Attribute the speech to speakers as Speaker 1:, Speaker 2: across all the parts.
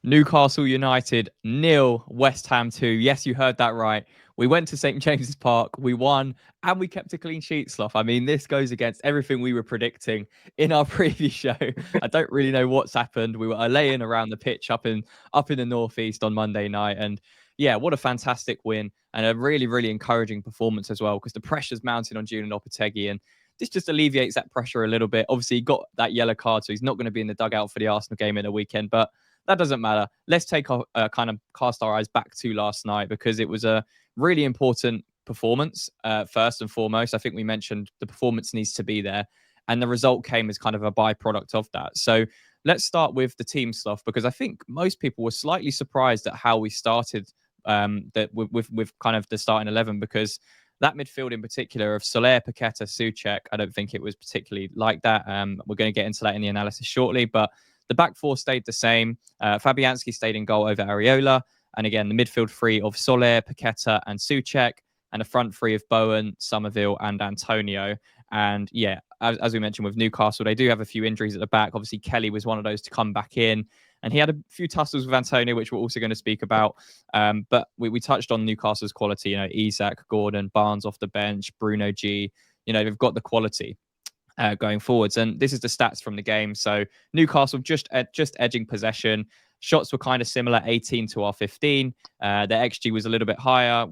Speaker 1: Newcastle United 0, West Ham 2. Yes, you heard that right. We went to St James's Park, we won, and we kept a clean sheet, Slough. I mean, this goes against everything we were predicting in our previous show. I don't really know what's happened. We were laying around the pitch up in the northeast on Monday night, and yeah, what a fantastic win and a really, really encouraging performance as well, because the pressure's mounting on Julen Lopetegui, and this just alleviates that pressure a little bit. Obviously, he got that yellow card, so he's not going to be in the dugout for the Arsenal game in the weekend, but that doesn't matter. Let's take our kind of cast our eyes back to last night, because it was a really important performance. First and foremost, I think we mentioned the performance needs to be there, and the result came as kind of a byproduct of that. So let's start with the team stuff, because I think most people were slightly surprised at how we started. That with kind of the starting 11, because that midfield in particular of Soler, Paqueta, Souček, I don't think it was particularly like that. We're going to get into that in the analysis shortly, but the back four stayed the same. Fabianski stayed in goal over Areola. And again, the midfield three of Soler, Paqueta, and Souček, and the front three of Bowen, Somerville, and Antonio. And yeah, as we mentioned with Newcastle, they do have a few injuries at the back. Obviously, Kelly was one of those to come back in. And he had a few tussles with Antonio, which we're also going to speak about. But we touched on Newcastle's quality. You know, Isak, Gordon, Barnes off the bench, Bruno G. You know, they've got the quality going forwards. And this is the stats from the game. So Newcastle just edging possession. Shots were kind of similar, 18 to our 15. Their XG was a little bit higher.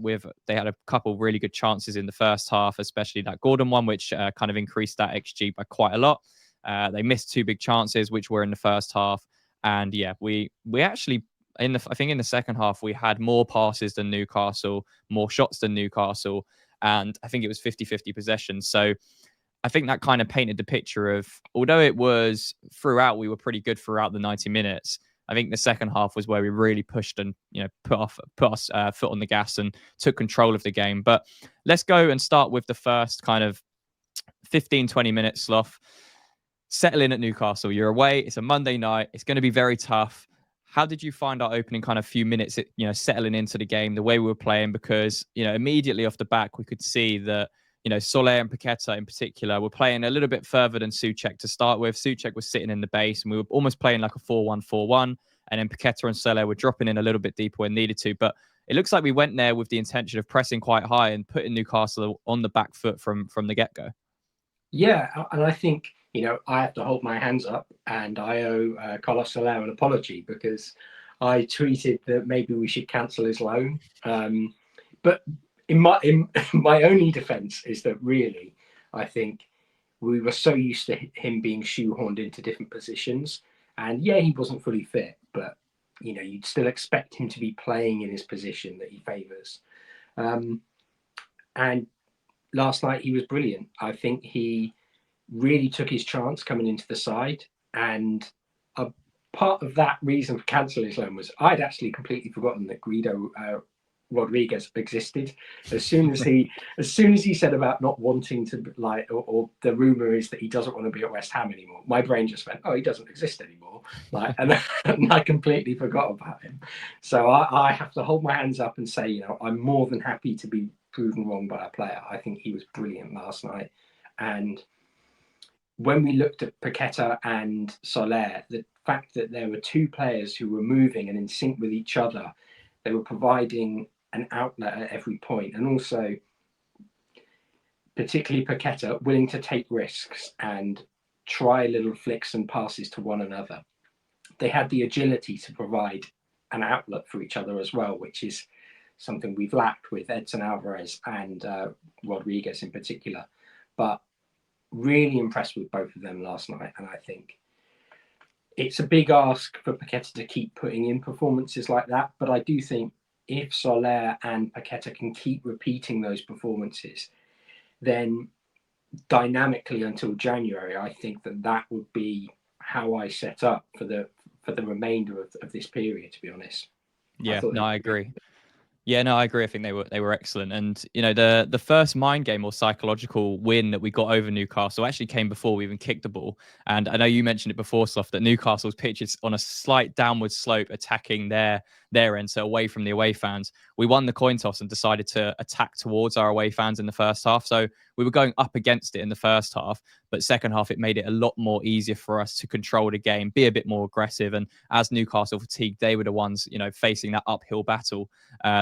Speaker 1: They had a couple really good chances in the first half, especially that Gordon one, which kind of increased that XG by quite a lot. They missed two big chances, which were in the first half. And yeah, we actually I think in the second half we had more passes than Newcastle, more shots than Newcastle, and I think it was 50-50 possession. So I think that kind of painted the picture of, although it was throughout, we were pretty good throughout the 90 minutes. I think the second half was where we really pushed and put us foot on the gas and took control of the game. But let's go and start with the first kind of 15-20 minutes, Slough. Settle in at Newcastle. You're away. It's a Monday night. It's going to be very tough. How did you find our opening kind of few minutes, settling into the game, the way we were playing? Because, immediately off the back, we could see that, Soler and Paqueta in particular were playing a little bit further than Souček to start with. Souček was sitting in the base, and we were almost playing like a 4-1-4-1. And then Paqueta and Soler were dropping in a little bit deeper when needed to. But it looks like we went there with the intention of pressing quite high and putting Newcastle on the back foot from the get-go.
Speaker 2: Yeah, and I think, I have to hold my hands up, and I owe Carlos Soler an apology, because I tweeted that maybe we should cancel his loan. But in my only defense is that really, I think we were so used to him being shoehorned into different positions. And yeah, he wasn't fully fit, but, you'd still expect him to be playing in his position that he favours. And last night he was brilliant. I think he really took his chance coming into the side, and a part of that reason for cancelling his loan was I'd actually completely forgotten that Guido Rodriguez existed. As soon as he said about not wanting to, or the rumor is that he doesn't want to be at West Ham anymore, my brain just went, oh, he doesn't exist anymore, and I completely forgot about him. So I have to hold my hands up and say, I'm more than happy to be proven wrong by a player. I think he was brilliant last night. And when we looked at Paqueta and Soler, the fact that there were two players who were moving and in sync with each other, they were providing an outlet at every point, and also particularly Paqueta willing to take risks and try little flicks and passes to one another. They had the agility to provide an outlet for each other as well, which is something we've lacked with Edson Alvarez and Rodriguez in particular. But really impressed with both of them last night, and I think it's a big ask for Paqueta to keep putting in performances like that, but I do think if Soler and Paqueta can keep repeating those performances, then dynamically until January, I think that would be how I set up for the remainder of this period, to be honest.
Speaker 1: Yeah, I agree. Yeah, no, I agree. I think they were excellent. And, the first mind game or psychological win that we got over Newcastle actually came before we even kicked the ball. And I know you mentioned it before, Slough, that Newcastle's pitch is on a slight downward slope attacking their end, so away from the away fans. We won the coin toss and decided to attack towards our away fans in the first half. So we were going up against it in the first half, but second half it made it a lot more easier for us to control the game, be a bit more aggressive. And as Newcastle fatigued, they were the ones, facing that uphill battle,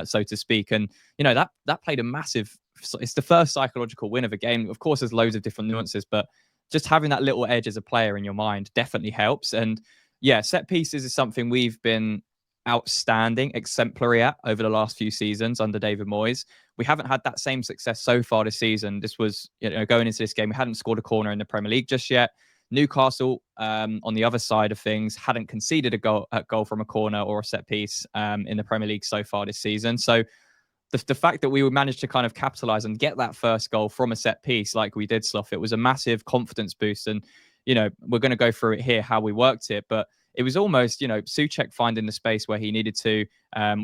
Speaker 1: so to speak. And that played a massive. It's the first psychological win of a game. Of course, there's loads of different nuances, but just having that little edge as a player in your mind definitely helps. And yeah, set pieces is something we've been outstanding, exemplary at over the last few seasons under David Moyes. We haven't had that same success so far this season. This was, going into this game, we hadn't scored a corner in the Premier League just yet. Newcastle, on the other side of things, hadn't conceded a goal from a corner or a set piece in the Premier League so far this season. So the fact that we would manage to kind of capitalize and get that first goal from a set piece like we did, Slough, it was a massive confidence boost. And, we're going to go through it here, how we worked it. But it was almost, Souček finding the space where he needed to.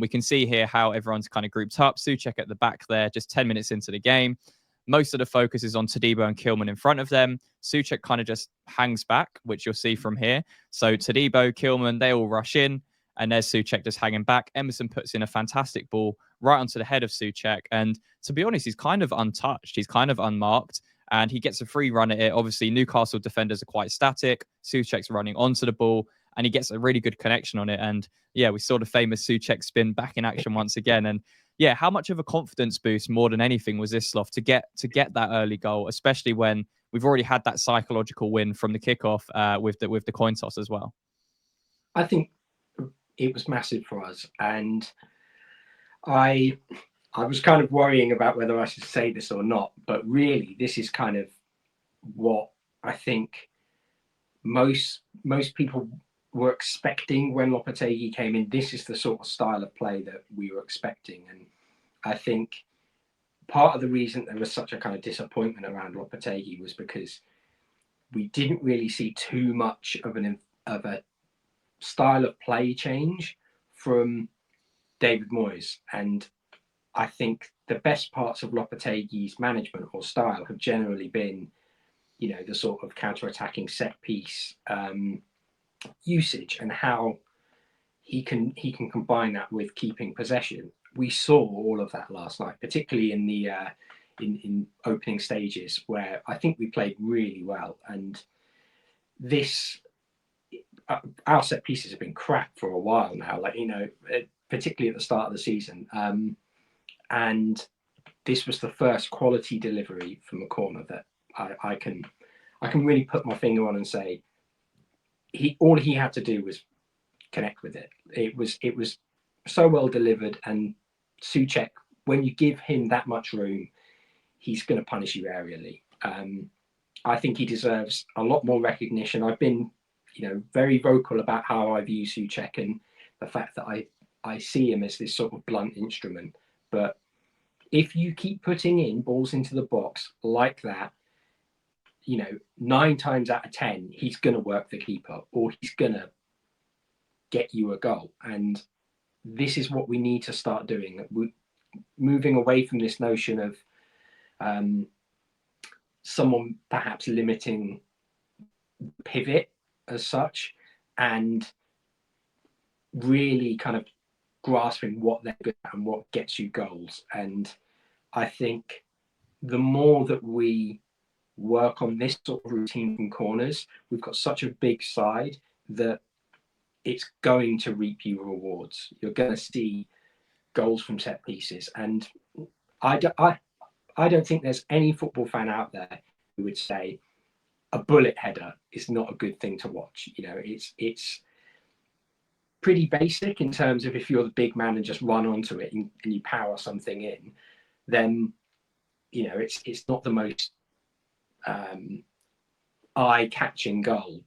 Speaker 1: We can see here how everyone's kind of grouped up. Souček at the back there, just 10 minutes into the game. Most of the focus is on Todibo and Kilman in front of them. Souček kind of just hangs back, which you'll see from here. So Todibo, Kilman, they all rush in. And there's Souček just hanging back. Emerson puts in a fantastic ball right onto the head of Souček. And to be honest, he's kind of untouched. He's kind of unmarked. And he gets a free run at it. Obviously, Newcastle defenders are quite static. Souček's running onto the ball. And he gets a really good connection on it. And yeah, we saw the famous Souček spin back in action once again. And yeah, how much of a confidence boost more than anything was this, Slough, to get that early goal, especially when we've already had that psychological win from the kickoff with the coin toss as well?
Speaker 2: I think it was massive for us, and I was kind of worrying about whether I should say this or not, but really this is kind of what I think most people were expecting when Lopetegui came in. This is the sort of style of play that we were expecting, and I think part of the reason there was such a kind of disappointment around Lopetegui was because we didn't really see too much of a style of play change from David Moyes. And I think the best parts of Lopetegui's management or style have generally been, the sort of counter-attacking set piece usage and how he can combine that with keeping possession. We saw all of that last night, particularly in the in opening stages where I think we played really well. And this our set pieces have been crap for a while now, particularly at the start of the season. And this was the first quality delivery from a corner that I can really put my finger on and say all he had to do was connect with it. It was so well delivered, and Souček, when you give him that much room, he's going to punish you aerially. I think he deserves a lot more recognition. I've been very vocal about how I view Souček and the fact that I see him as this sort of blunt instrument. But if you keep putting in balls into the box like that, 9 times out of 10, he's going to work the keeper or he's going to get you a goal. And this is what we need to start doing. Moving away from this notion of someone perhaps limiting pivot as such, and really kind of grasping what they're good at and what gets you goals. And I think the more that we work on this sort of routine from corners, we've got such a big side that it's going to reap you rewards. You're going to see goals from set pieces. And I don't think there's any football fan out there who would say a bullet header is not a good thing to watch. It's pretty basic in terms of if you're the big man and just run onto it and you power something in, then it's not the most eye-catching goal,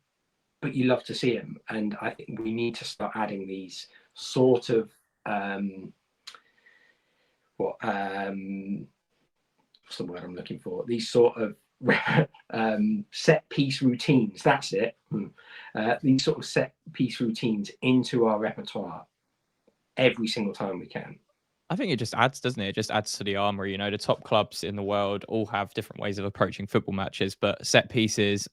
Speaker 2: but you love to see them. And I think we need to start adding these sort of what's the word I'm looking for? These sort of set piece routines. That's it. These sort of set piece routines into our repertoire every single time we can.
Speaker 1: I think it just adds, doesn't it? It just adds to the armory. The top clubs in the world all have different ways of approaching football matches, but set pieces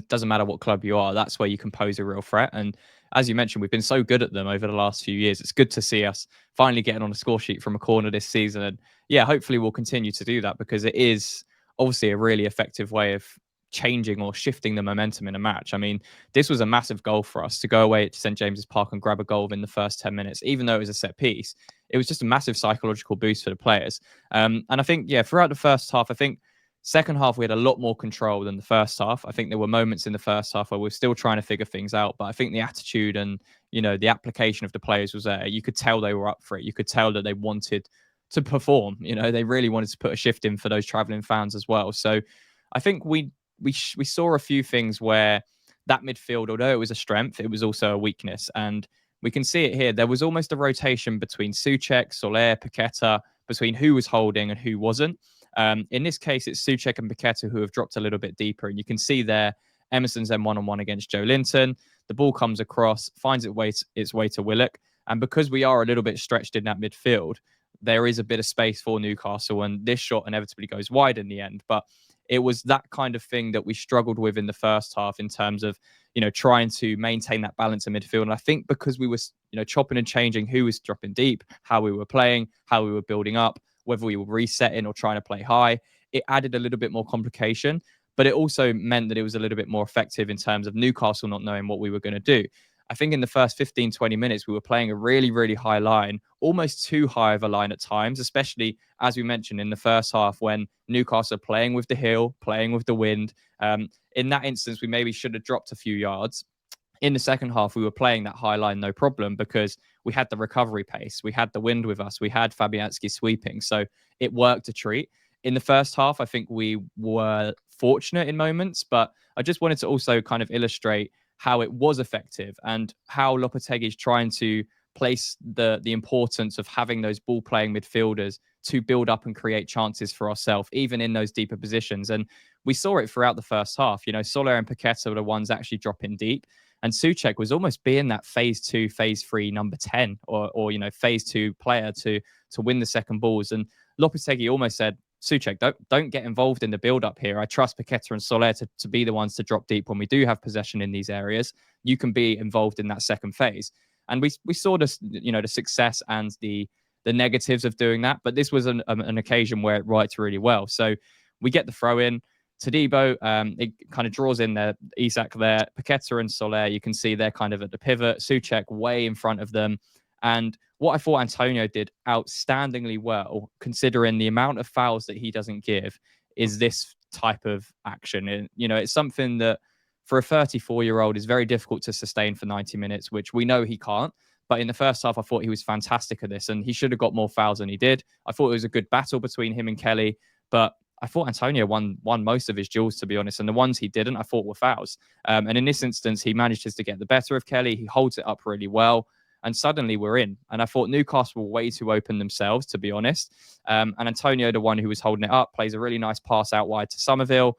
Speaker 1: doesn't matter what club you are. That's where you can pose a real threat. And as you mentioned, we've been so good at them over the last few years. It's good to see us finally getting on a score sheet from a corner this season. And yeah, hopefully we'll continue to do that, because it is obviously a really effective way of changing or shifting the momentum in a match. I mean, this was a massive goal for us to go away to St James's Park and grab a goal in the first 10 minutes, even though it was a set piece. It was just a massive psychological boost for the players. And I think, yeah, throughout the first half, I think second half, we had a lot more control than the first half. I think there were moments in the first half where we were still trying to figure things out, but I think the attitude and, the application of the players was there. You could tell they were up for it. You could tell that they wanted to perform. They really wanted to put a shift in for those traveling fans as well. So I think we saw a few things where that midfield, although it was a strength, it was also a weakness. And we can see it here. There was almost a rotation between Souček, Soler, Paqueta, between who was holding and who wasn't. In this case, it's Souček and Paqueta who have dropped a little bit deeper. And you can see there, Emerson's then one-on-one against Joe Linton. The ball comes across, finds its way to Willock. And because we are a little bit stretched in that midfield, there is a bit of space for Newcastle. And this shot inevitably goes wide in the end. But it was that kind of thing that we struggled with in the first half in terms of, trying to maintain that balance in midfield. And I think because we were, chopping and changing who was dropping deep, how we were playing, how we were building up, whether we were resetting or trying to play high, it added a little bit more complication. But it also meant that it was a little bit more effective in terms of Newcastle not knowing what we were going to do. I think in the first 15, 20 minutes, we were playing a really, really high line, almost too high of a line at times, especially, as we mentioned, in the first half when Newcastle are playing with the heel, playing with the wind. In that instance, we maybe should have dropped a few yards. In the second half, we were playing that high line, no problem, because we had the recovery pace. We had the wind with us. We had Fabianski sweeping. So it worked a treat. In the first half, I think we were fortunate in moments, but I just wanted to also kind of illustrate how it was effective and how Lopetegui is trying to place the importance of having those ball playing midfielders to build up and create chances for ourselves, even in those deeper positions. And we saw it throughout the first half. Soler and Paqueta were the ones actually dropping deep. And Souček was almost being that phase 2, phase 3 number 10 or phase 2 player to win the second balls. And Lopetegui almost said, Souček, don't get involved in the build-up here. I trust Paqueta and Soler to be the ones to drop deep when we do have possession in these areas. You can be involved in that second phase. And we saw this, the success and the negatives of doing that. But this was an occasion where it worked really well. So we get the throw in. Todibo, it kind of draws in there, Isak there. Paqueta and Soler, you can see they're kind of at the pivot. Souček way in front of them. And what I thought Antonio did outstandingly well, considering the amount of fouls that he doesn't give, is this type of action. And, it's something that for a 34-year-old is very difficult to sustain for 90 minutes, which we know he can't. But in the first half, I thought he was fantastic at this, and he should have got more fouls than he did. I thought it was a good battle between him and Kelly, but I thought Antonio won most of his duels, to be honest, and the ones he didn't, I thought were fouls. And in this instance, he manages to get the better of Kelly. He holds it up really well. And suddenly we're in. And I thought Newcastle were way too open themselves, to be honest. And Antonio, the one who was holding it up, plays a really nice pass out wide to Somerville.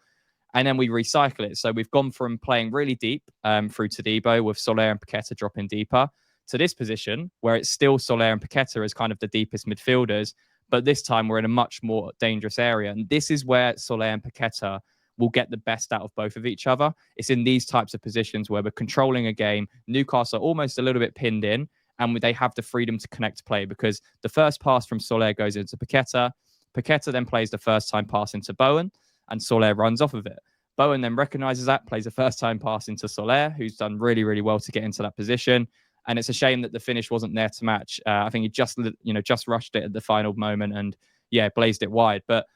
Speaker 1: And then we recycle it. So we've gone from playing really deep through Todibo with Soler and Paqueta dropping deeper to this position where it's still Soler and Paqueta as kind of the deepest midfielders. But this time we're in a much more dangerous area. And this is where Soler and Paqueta will get the best out of both of each other. It's in these types of positions where we're controlling a game. Newcastle are almost a little bit pinned in, and they have the freedom to connect play because the first pass from Soler goes into Paqueta. Paqueta then plays the first time pass into Bowen, and Soler runs off of it. Bowen then recognises that, plays a first time pass into Soler, who's done really, really well to get into that position. And it's a shame that the finish wasn't there to match. I think he just rushed it at the final moment and, blazed it wide. But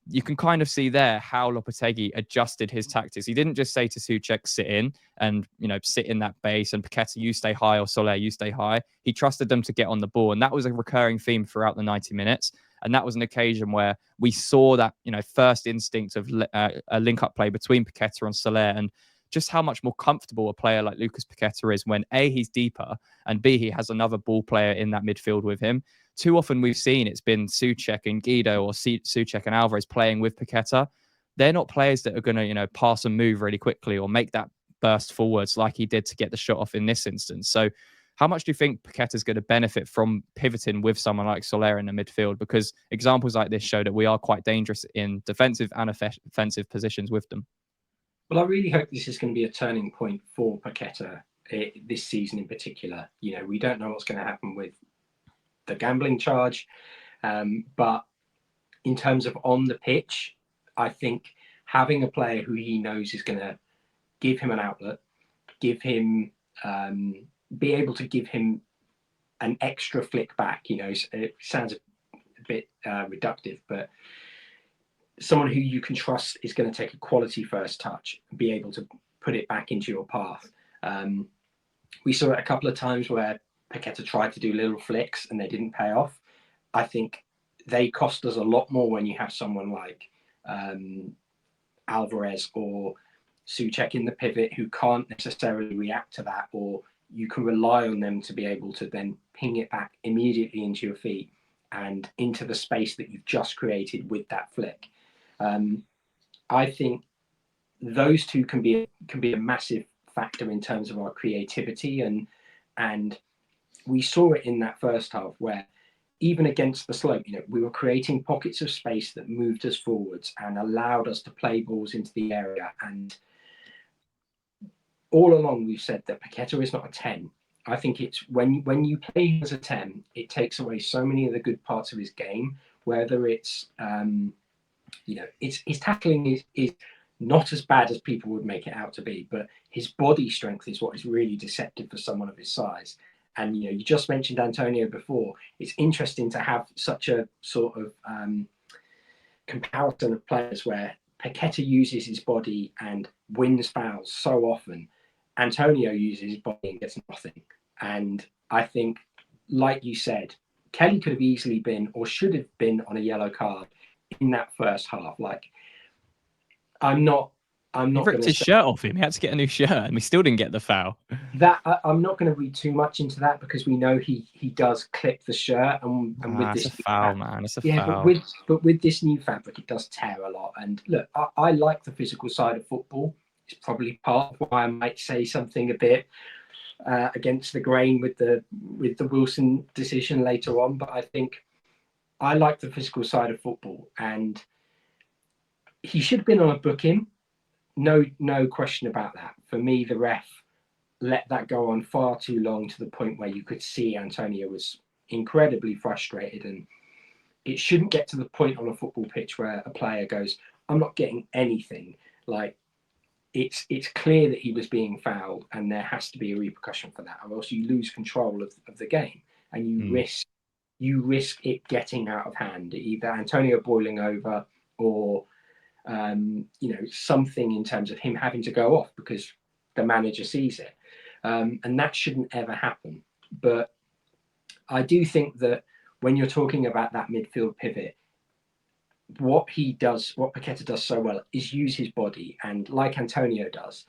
Speaker 1: you can kind of see there how Lopetegui adjusted his tactics. He didn't just say to Souček, sit in and, sit in that base, and Paqueta, you stay high, or Soler, you stay high. He trusted them to get on the ball. And that was a recurring theme throughout the 90 minutes. And that was an occasion where we saw that, first instinct of a link-up play between Paqueta and Soler, and just how much more comfortable a player like Lucas Paqueta is when A, he's deeper, and B, he has another ball player in that midfield with him. Too often we've seen it's been Souček and Guido or Souček and Alvarez playing with Paqueta. They're not players that are going to, pass and move really quickly or make that burst forwards like he did to get the shot off in this instance. So how much do you think Paqueta's going to benefit from pivoting with someone like Soler in the midfield? Because examples like this show that we are quite dangerous in defensive and offensive positions with them.
Speaker 2: Well, I really hope this is going to be a turning point for Paqueta this season in particular. We don't know what's going to happen with the gambling charge, but in terms of on the pitch, I think having a player who he knows is going to give him an outlet, give him, be able to give him an extra flick back. It sounds a bit reductive, but someone who you can trust is going to take a quality first touch and be able to put it back into your path. We saw it a couple of times where Paqueta tried to do little flicks and they didn't pay off. I think they cost us a lot more when you have someone like Alvarez or Souček in the pivot who can't necessarily react to that, or you can rely on them to be able to then ping it back immediately into your feet and into the space that you've just created with that flick. I think those two can be a massive factor in terms of our creativity, and we saw it in that first half where even against the slope, we were creating pockets of space that moved us forwards and allowed us to play balls into the area. And all along we've said that Paqueta is not a 10. I think it's when you play him as a 10, it takes away so many of the good parts of his game, whether it's his tackling is not as bad as people would make it out to be, but his body strength is what is really deceptive for someone of his size. And you just mentioned Antonio before. It's interesting to have such a sort of comparison of players where Paqueta uses his body and wins fouls so often. Antonio uses his body and gets nothing. And I think, like you said, Kelly could have easily been or should have been on a yellow card in that first half. Like, I'm not
Speaker 1: He ripped his shirt off him. He had to get a new shirt, and we still didn't get the foul.
Speaker 2: I'm not going to read too much into that because we know he does clip the shirt, and with this
Speaker 1: it's a foul, man. It's a foul.
Speaker 2: But with this new fabric, it does tear a lot. And look, I like the physical side of football. It's probably part of why I might say something a bit against the grain with the Wilson decision later on. But I think I like the physical side of football, and he should have been on a booking. No question about that. For me, the ref let that go on far too long to the point where you could see Antonio was incredibly frustrated, and it shouldn't get to the point on a football pitch where a player goes, "I'm not getting anything." Like, it's clear that he was being fouled, and there has to be a repercussion for that, or else you lose control of the game, and you risk it getting out of hand, either Antonio boiling over or something in terms of him having to go off because the manager sees it, and that shouldn't ever happen. But I do think that when you're talking about that midfield pivot, what Paqueta does so well is use his body, and like Antonio does,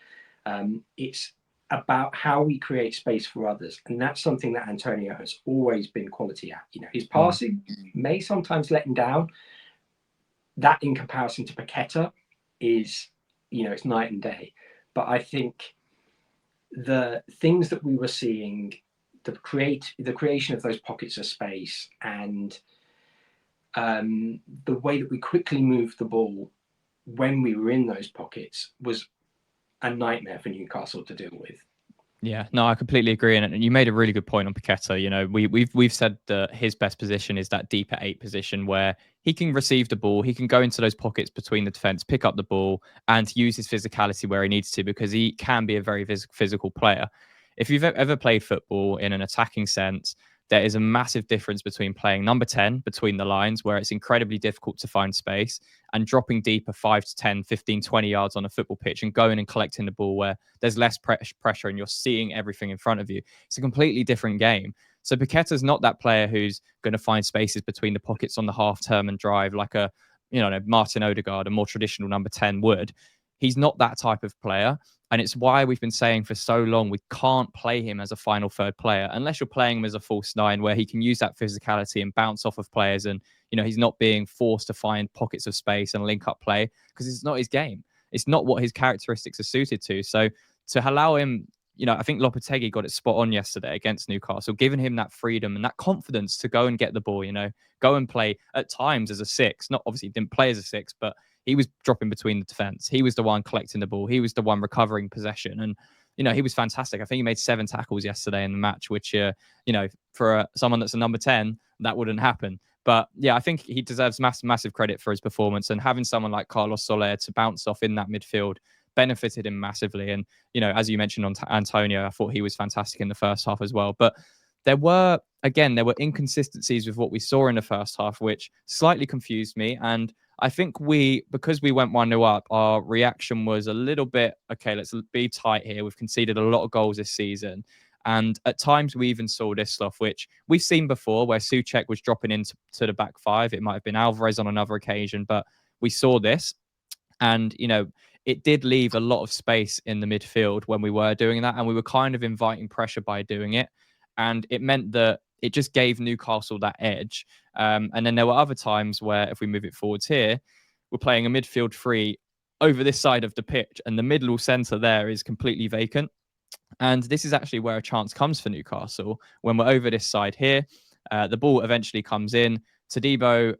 Speaker 2: it's about how we create space for others, and that's something that Antonio has always been quality at. His passing may sometimes let him down. That in comparison to Paqueta is, it's night and day. But I think the things that we were seeing, the creation of those pockets of space, and the way that we quickly moved the ball when we were in those pockets was a nightmare for Newcastle to deal with.
Speaker 1: Yeah, no, I completely agree, and you made a really good point on Paqueta. We've said that his best position is that deeper 8 position where he can receive the ball, he can go into those pockets between the defense, pick up the ball, and use his physicality where he needs to, because he can be a very physical player. If you've ever played football in an attacking sense, there is a massive difference between playing number 10 between the lines, where it's incredibly difficult to find space, and dropping deeper 5 to 10, 15, 20 yards on a football pitch and going and collecting the ball where there's less pressure and you're seeing everything in front of you. It's a completely different game. So Paqueta's not that player who's going to find spaces between the pockets on the half turn and drive like a Martin Odegaard, a more traditional number 10 would. He's not that type of player. And it's why we've been saying for so long we can't play him as a final third player unless you're playing him as a false 9, where he can use that physicality and bounce off of players, and he's not being forced to find pockets of space and link up play, because it's not his game. It's not what his characteristics are suited to. So to allow him, I think Lopetegui got it spot on yesterday against Newcastle, giving him that freedom and that confidence to go and get the ball, go and play at times as a 6. Not obviously didn't play as a 6, but he was dropping between the defense. He was the one collecting the ball. He was the one recovering possession. And, he was fantastic. I think he made 7 tackles yesterday in the match, which, for someone that's a number 10, that wouldn't happen. But yeah, I think he deserves massive credit for his performance, and having someone like Carlos Soler to bounce off in that midfield benefited him massively. And, you know, as you mentioned on Antonio, I thought he was fantastic in the first half as well. But there were inconsistencies with what we saw in the first half, which slightly confused me. And I think because we went 1-0 up, our reaction was a little bit, okay, let's be tight here. We've conceded a lot of goals this season. And at times we even saw this stuff, which we've seen before, where Souček was dropping into the back five. It might have been Alvarez on another occasion, but we saw this. And, you know, it did leave a lot of space in the midfield when we were doing that. And we were kind of inviting pressure by doing it. And it meant that it just gave Newcastle that edge. And then there were other times where, if we move it forwards here, we're playing a midfield three over this side of the pitch, and the middle centre there is completely vacant. And this is actually where a chance comes for Newcastle. When we're over this side here, the ball eventually comes in. Todibo,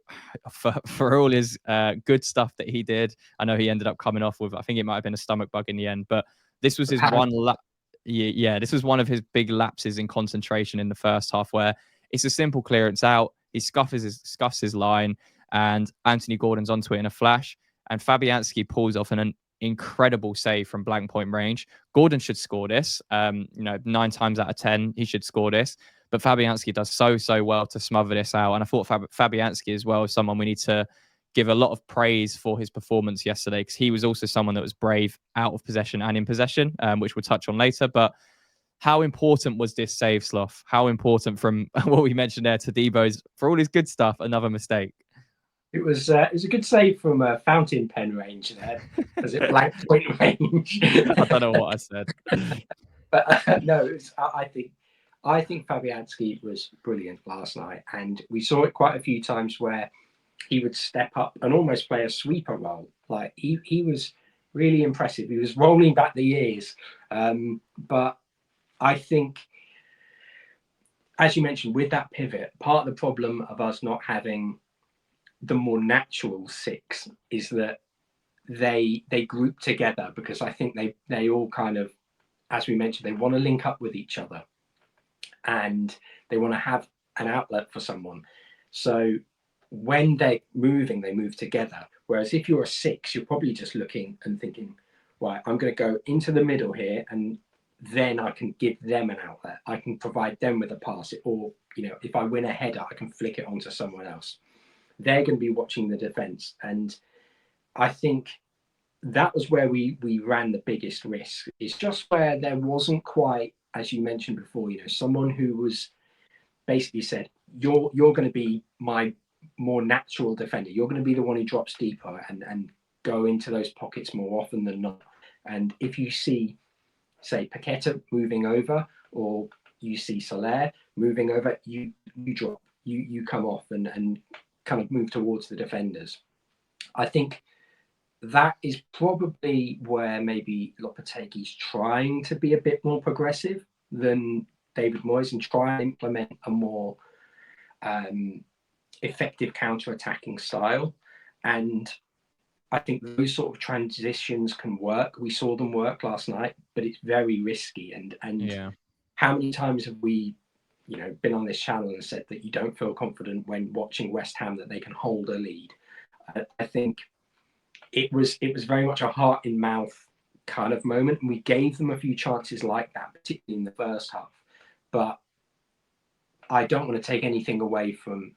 Speaker 1: for all his good stuff that he did, I know he ended up coming off with, I think it might have been a stomach bug in the end, but this was his one this was one of his big lapses in concentration in the first half, where it's a simple clearance out. He scuffs his line, and Anthony Gordon's onto it in a flash. And Fabianski pulls off an incredible save from blank point range. Gordon should score this. 9 times out of 10, he should score this. But Fabianski does so well to smother this out. And I thought Fabianski as well is someone we need to give a lot of praise for his performance yesterday, because he was also someone that was brave out of possession and in possession, which we'll touch on later. But how important was this save, Sloth? How important, from what we mentioned there, to Debo's, for all his good stuff, another mistake?
Speaker 2: It was a good save from fountain pen range there, as it blank point range.
Speaker 1: I don't know what I said.
Speaker 2: But no, I think Fabianski was brilliant last night, and we saw it quite a few times where he would step up and almost play a sweeper role. Like he was really impressive. He was rolling back the years. But I think, as you mentioned, with that pivot, part of the problem of us not having the more natural six is that they group together, because I think they all kind of, as we mentioned, they want to link up with each other and they want to have an outlet for someone. So when they're moving, they move together. Whereas if you're a six, you're probably just looking and thinking, right, I'm going to go into the middle here, and then I can give them an outlet. I can provide them with a pass, or, if I win a header, I can flick it onto someone else. They're going to be watching the defense. And I think that was where we ran the biggest risk. It's just where there wasn't quite, as you mentioned before, someone who was basically said, you're going to be my more natural defender. You're going to be the one who drops deeper and go into those pockets more often than not. And if you see, say, Paqueta moving over, or you see Soler moving over, you drop, you come off and kind of move towards the defenders. I think that is probably where maybe Lopetegui's trying to be a bit more progressive than David Moyes, and try and implement a more effective counter-attacking style. And I think those sort of transitions can work. We saw them work last night, but it's very risky. And
Speaker 1: yeah.
Speaker 2: How many times have we been on this channel and said that you don't feel confident when watching West Ham that they can hold a lead? I think it was very much a heart in mouth kind of moment, and we gave them a few chances like that, particularly in the first half. But I don't want to take anything away from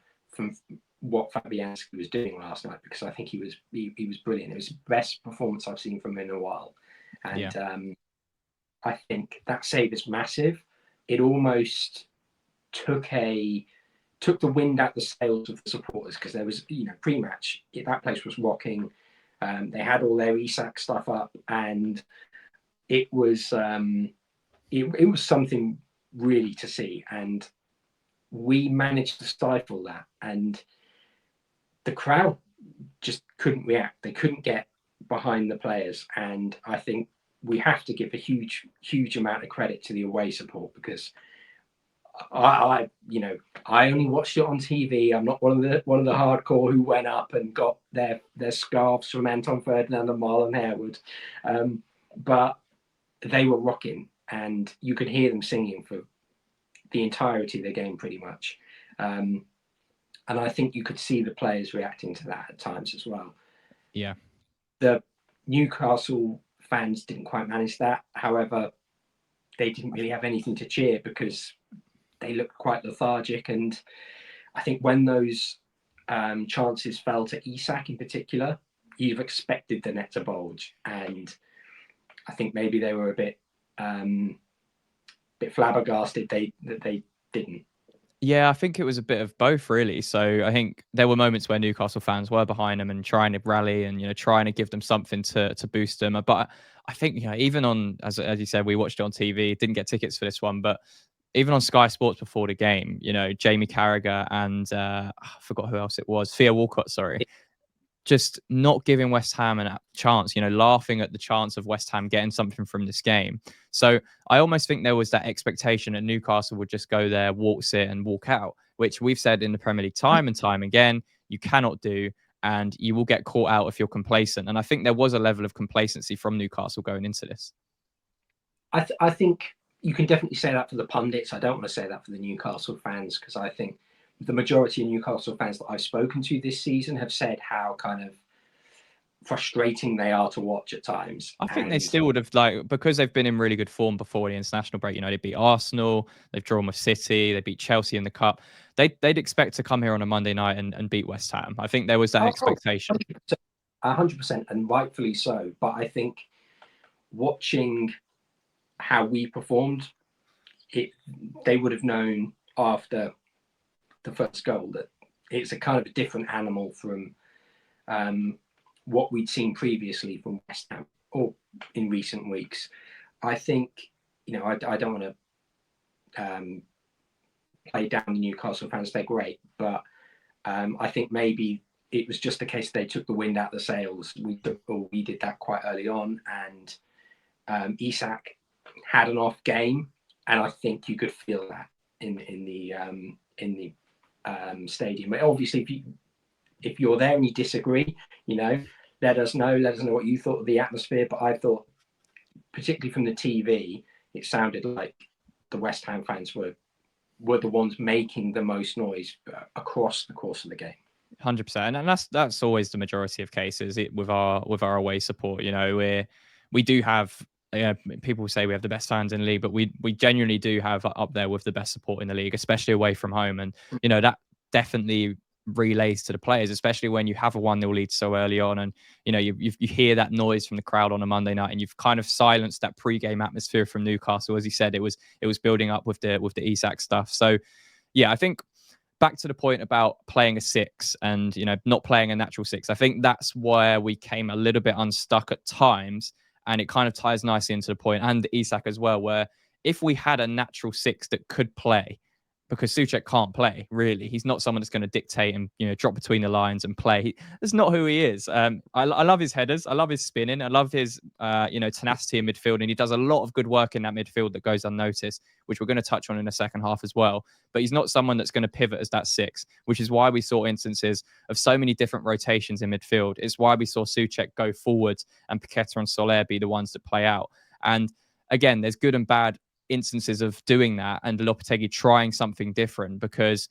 Speaker 2: what Fabianski was doing last night, because I think he was brilliant. It was the best performance I've seen from him in a while, and I think that save is massive. It almost took the wind out the sails of the supporters, because there was, pre-match, that place was rocking. They had all their Isak stuff up, and it was it was something really to see. And we managed to stifle that, and the crowd just couldn't react. They couldn't get behind the players, and I think we have to give a huge amount of credit to the away support, because I only watched it on TV. I'm not one of the hardcore who went up and got their scarves from Anton Ferdinand and Marlon Harewood, but they were rocking, and you could hear them singing for the entirety of the game, pretty much. And I think you could see the players reacting to that at times as well.
Speaker 1: Yeah.
Speaker 2: The Newcastle fans didn't quite manage that. However, they didn't really have anything to cheer because they looked quite lethargic. And I think when those chances fell to Isak in particular, you've expected the net to bulge. And I think maybe they were a bit flabbergasted that they didn't.
Speaker 1: Yeah, I think it was a bit of both, really. So I think there were moments where Newcastle fans were behind them and trying to rally and trying to give them something to boost them. But I think even on as you said, we watched it on TV, didn't get tickets for this one, but even on Sky Sports before the game, Jamie Carragher and I forgot who else it was, Thea Walcott, sorry, just not giving West Ham a chance, laughing at the chance of West Ham getting something from this game. So I almost think there was that expectation that Newcastle would just go there, walk sit and walk out, which we've said in the Premier League time and time again, you cannot do, and you will get caught out if you're complacent. And I think there was a level of complacency from Newcastle going into this.
Speaker 2: I think you can definitely say that for the pundits. I don't want to say that for the Newcastle fans, because I think the majority of Newcastle fans that I've spoken to this season have said how kind of frustrating they are to watch at times.
Speaker 1: I think they still would have, because they've been in really good form before the international break. They beat Arsenal, they've drawn with City, they beat Chelsea in the cup. They'd expect to come here on a Monday night and beat West Ham. I think there was that expectation.
Speaker 2: 100%, and rightfully so. But I think watching how we performed, they would have known after the first goal that it's a kind of a different animal from what we'd seen previously from West Ham or in recent weeks. I think, I don't want to play down the Newcastle fans. They're great, but I think maybe it was just a case they took the wind out of the sails. We did that quite early on, and Isak had an off game, and I think you could feel that in the stadium. But obviously, if you're there and you disagree, let us know what you thought of the atmosphere. But I thought, particularly from the TV, it sounded like the West Ham fans were the ones making the most noise across the course of the game.
Speaker 1: 100%, and that's always the majority of cases with our away support. We do have. People say we have the best fans in the league, but we genuinely do have up there with the best support in the league, especially away from home. And that definitely relays to the players, especially when you have a 1-0 lead so early on, and you hear that noise from the crowd on a Monday night, and you've kind of silenced that pre-game atmosphere from Newcastle. As he said, it was building up with the Isak stuff. So yeah, I think back to the point about playing a 6 and not playing a natural 6, I think that's where we came a little bit unstuck at times. And it kind of ties nicely into the point, and Isak as well, where if we had a natural 6 that could play, because Souček can't play, really. He's not someone that's going to dictate and drop between the lines and play. That's not who he is. I love his headers. I love his spinning. I love his tenacity in midfield, and he does a lot of good work in that midfield that goes unnoticed, which we're going to touch on in the second half as well. But he's not someone that's going to pivot as that 6, which is why we saw instances of so many different rotations in midfield. It's why we saw Souček go forward and Paqueta and Soler be the ones that play out. And again, there's good and bad instances of doing that, and Lopetegui trying something different, because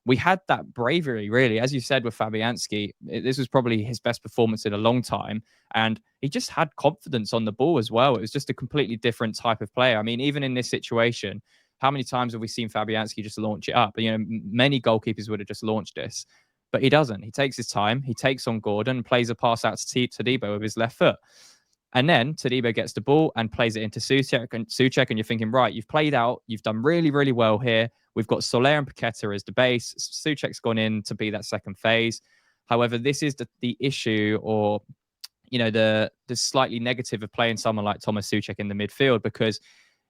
Speaker 1: we had that bravery, really, as you said, with Fabianski. This was probably his best performance in a long time, and he just had confidence on the ball as well. It was just a completely different type of player. I mean, even in this situation, how many times have we seen Fabianski just launch it up? Many goalkeepers would have just launched this, but he doesn't. He takes his time. He takes on Gordon, plays a pass out to Todibo with his left foot. And then Todibo gets the ball and plays it into Souček, and you're thinking, right, you've played out, you've done really, really well here. We've got Soler and Paqueta as the base. Souček's gone in to be that second phase. However, this is the issue, or the slightly negative of playing someone like Thomas Souček in the midfield, because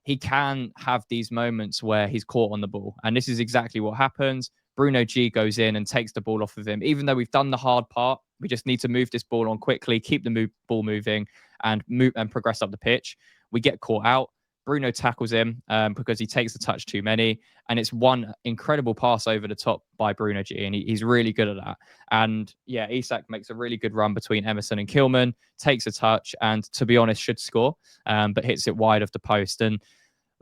Speaker 1: he can have these moments where he's caught on the ball. And this is exactly what happens. Bruno G goes in and takes the ball off of him. Even though we've done the hard part, we just need to move this ball on quickly, keep the ball moving, and progress up the pitch. We get caught out. Bruno tackles him because he takes the touch too many. And it's one incredible pass over the top by Bruno G. And he's really good at that. And yeah, Isak makes a really good run between Emerson and Kilman, takes a touch, and to be honest, should score, but hits it wide of the post. And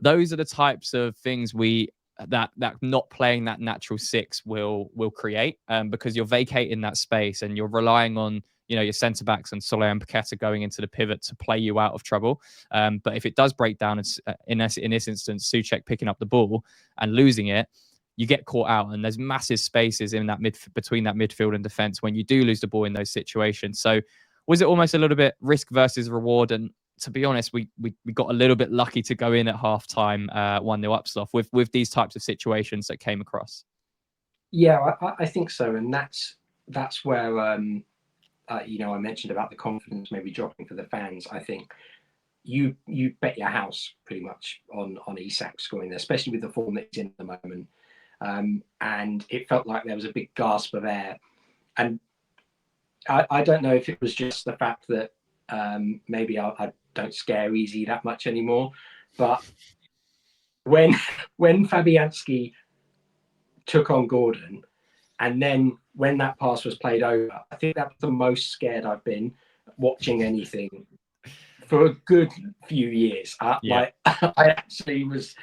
Speaker 1: those are the types of things we that not playing that natural six will create, because you're vacating that space and you're relying on, you know, your centre backs and Soler and Paqueta going into the pivot to play you out of trouble. But if it does break down, it's in this instance Souček picking up the ball and losing it, you get caught out, and there's massive spaces in that between that midfield and defence when you do lose the ball in those situations. So was it almost a little bit risk versus reward? And to be honest, we got a little bit lucky to go in at half time 1-0 up, Sloth, with these types of situations that came across.
Speaker 2: Yeah, I think so, and that's where you know, I mentioned about the confidence maybe dropping for the fans. I think you bet your house pretty much on Isak scoring there, especially with the form that he's in at the moment. And it felt like there was a big gasp of air. And I don't know if it was just the fact that maybe I don't scare easy that much anymore, but when Fabianski took on Gordon, and then when that pass was played over, I think that's the most scared I've been watching anything for a good few years. Like I actually was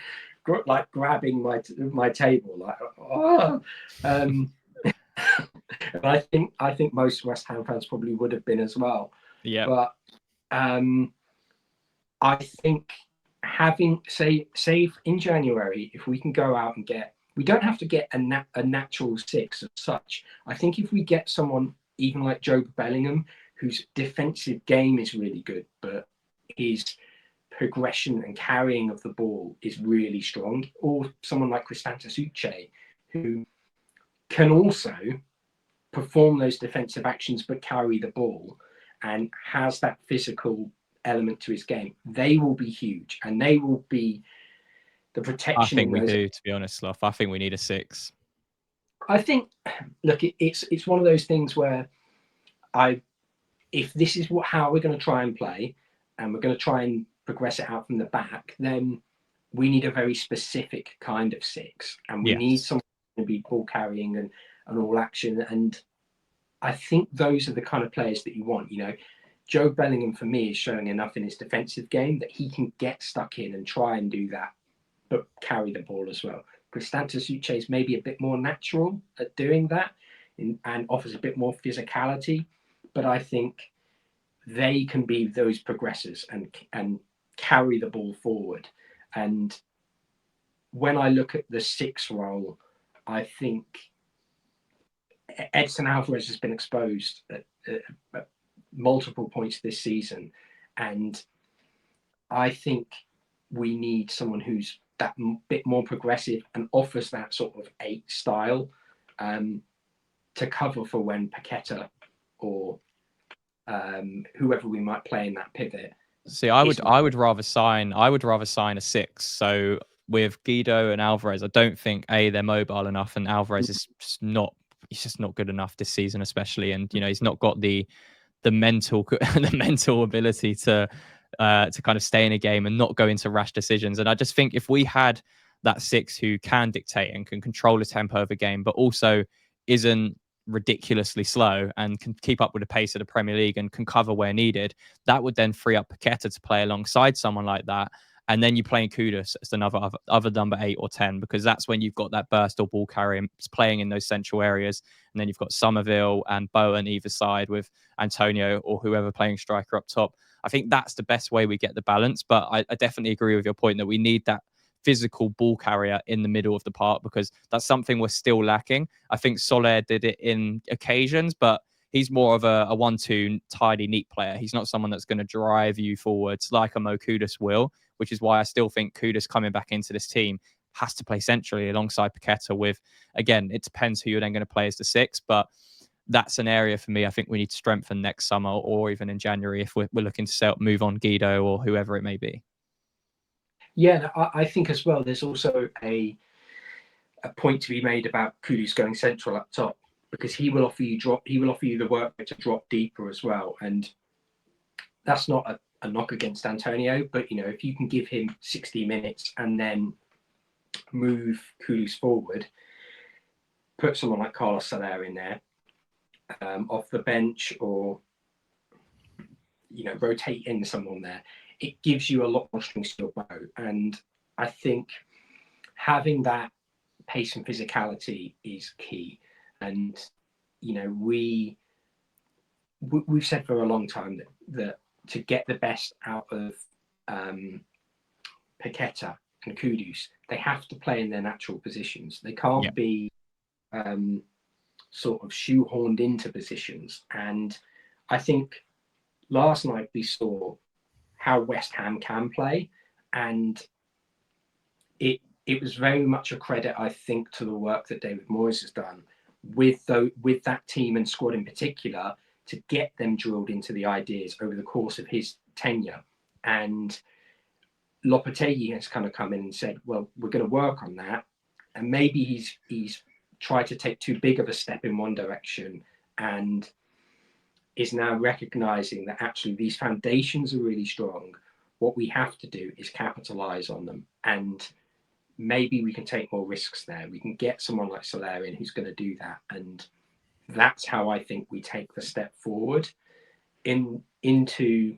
Speaker 2: like grabbing my table, like oh. And I think most West Ham fans probably would have been as well.
Speaker 1: Yeah.
Speaker 2: But I think having say in January, if we can go out and get, we don't have to get a natural six as such. I think if we get someone even like Joe Bellingham, whose defensive game is really good, but his progression and carrying of the ball is really strong, or someone like Cristante Souček, who can also perform those defensive actions but carry the ball and has that physical element to his game, they will be huge, and they will be the protection.
Speaker 1: I think we do, to be honest, Sloth. I think we need a six.
Speaker 2: I think, look, it's one of those things where if this is how we're going to try and play, and we're going to try and progress it out from the back, then we need a very specific kind of six, and we need someone to be ball carrying and all action. And I think those are the kind of players that you want. You know, Joe Bellingham for me is showing enough in his defensive game that he can get stuck in and try and do that, but carry the ball as well. Cristante Souček is maybe a bit more natural at doing that and offers a bit more physicality, but I think they can be those progressors and carry the ball forward. And when I look at the six role, I think Edson Alvarez has been exposed at multiple points this season, and I think we need someone who's that bit more progressive and offers that sort of 8 style to cover for when Paqueta or whoever we might play in that pivot.
Speaker 1: See, I would rather sign a 6. So with Guido and Alvarez, I don't think they're mobile enough, and Alvarez is just not. He's just not good enough this season, especially, and you know he's not got the mental ability to kind of stay in a game and not go into rash decisions. And I just think if we had that 6 who can dictate and can control the tempo of a game, but also isn't ridiculously slow and can keep up with the pace of the Premier League and can cover where needed, that would then free up Paqueta to play alongside someone like that. And then you're playing Kudus as another other number 8 or 10, because that's when you've got that burst or ball carrying playing in those central areas. And then you've got Somerville and Bowen either side with Antonio or whoever playing striker up top. I think that's the best way we get the balance. But I definitely agree with your point that we need that physical ball carrier in the middle of the park, because that's something we're still lacking. I think Soler did it in occasions, but he's more of a 1-2 tidy, neat player. He's not someone that's going to drive you forwards like a Mo Kudus will, which is why I still think Kudus coming back into this team has to play centrally alongside Paqueta with, again, it depends who you're then going to play as the 6, but that's an area for me I think we need to strengthen next summer or even in January if we're looking to move on Guido or whoever it may be.
Speaker 2: Yeah, I think as well, there's also a point to be made about Kudus going central up top, because he will offer you the work to drop deeper as well. And that's not a knock against Antonio, but you know, if you can give him 60 minutes and then move Kudus forward, put someone like Carlos Soler in there off the bench, or you know, rotate in someone there, it gives you a lot more strings to your bow. And I think having that pace and physicality is key. And, you know, we've said for a long time that to get the best out of Paqueta and Kudus, they have to play in their natural positions. They can't be sort of shoehorned into positions. And I think last night we saw how West Ham can play, and it was very much a credit, I think, to the work that David Moyes has done with that team and squad in particular, to get them drilled into the ideas over the course of his tenure. And Lopetegui has kind of come in and said, well, we're going to work on that. And maybe he's tried to take too big of a step in one direction, and is now recognizing that actually these foundations are really strong. What we have to do is capitalize on them. And maybe we can take more risks there. We can get someone like Soler in who's going to do that. And that's how I think we take the step forward into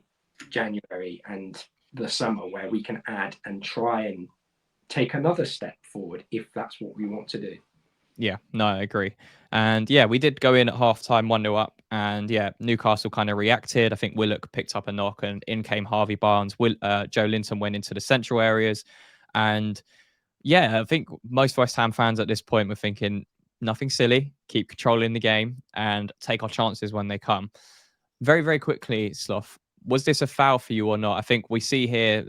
Speaker 2: January and the summer, where we can add and try and take another step forward if that's what we want to do.
Speaker 1: Yeah, no, I agree. And yeah, we did go in at halftime 1-0 up, and yeah, Newcastle kind of reacted. I think Willock picked up a knock, and in came Harvey Barnes. Joe Linton went into the central areas, and yeah, I think most West Ham fans at this point were thinking nothing silly, keep controlling the game and take our chances when they come. Very, very quickly, Sloth, was this a foul for you or not? I think we see here,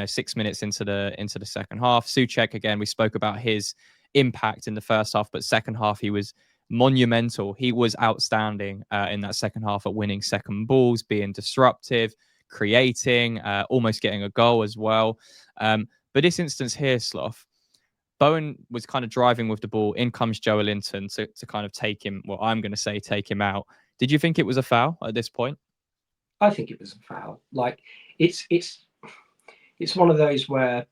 Speaker 1: 6 minutes into the second half, Souček again. We spoke about his impact in the first half, but second half he was monumental. He was outstanding in that second half at winning second balls, being disruptive, creating, almost getting a goal as well. But this instance here, Sloth, Bowen was kind of driving with the ball. In comes Joe Linton to kind of take him. Well, I'm going to say take him out. Did you think it was a foul at this point?
Speaker 2: I think it was a foul. Like it's one of those where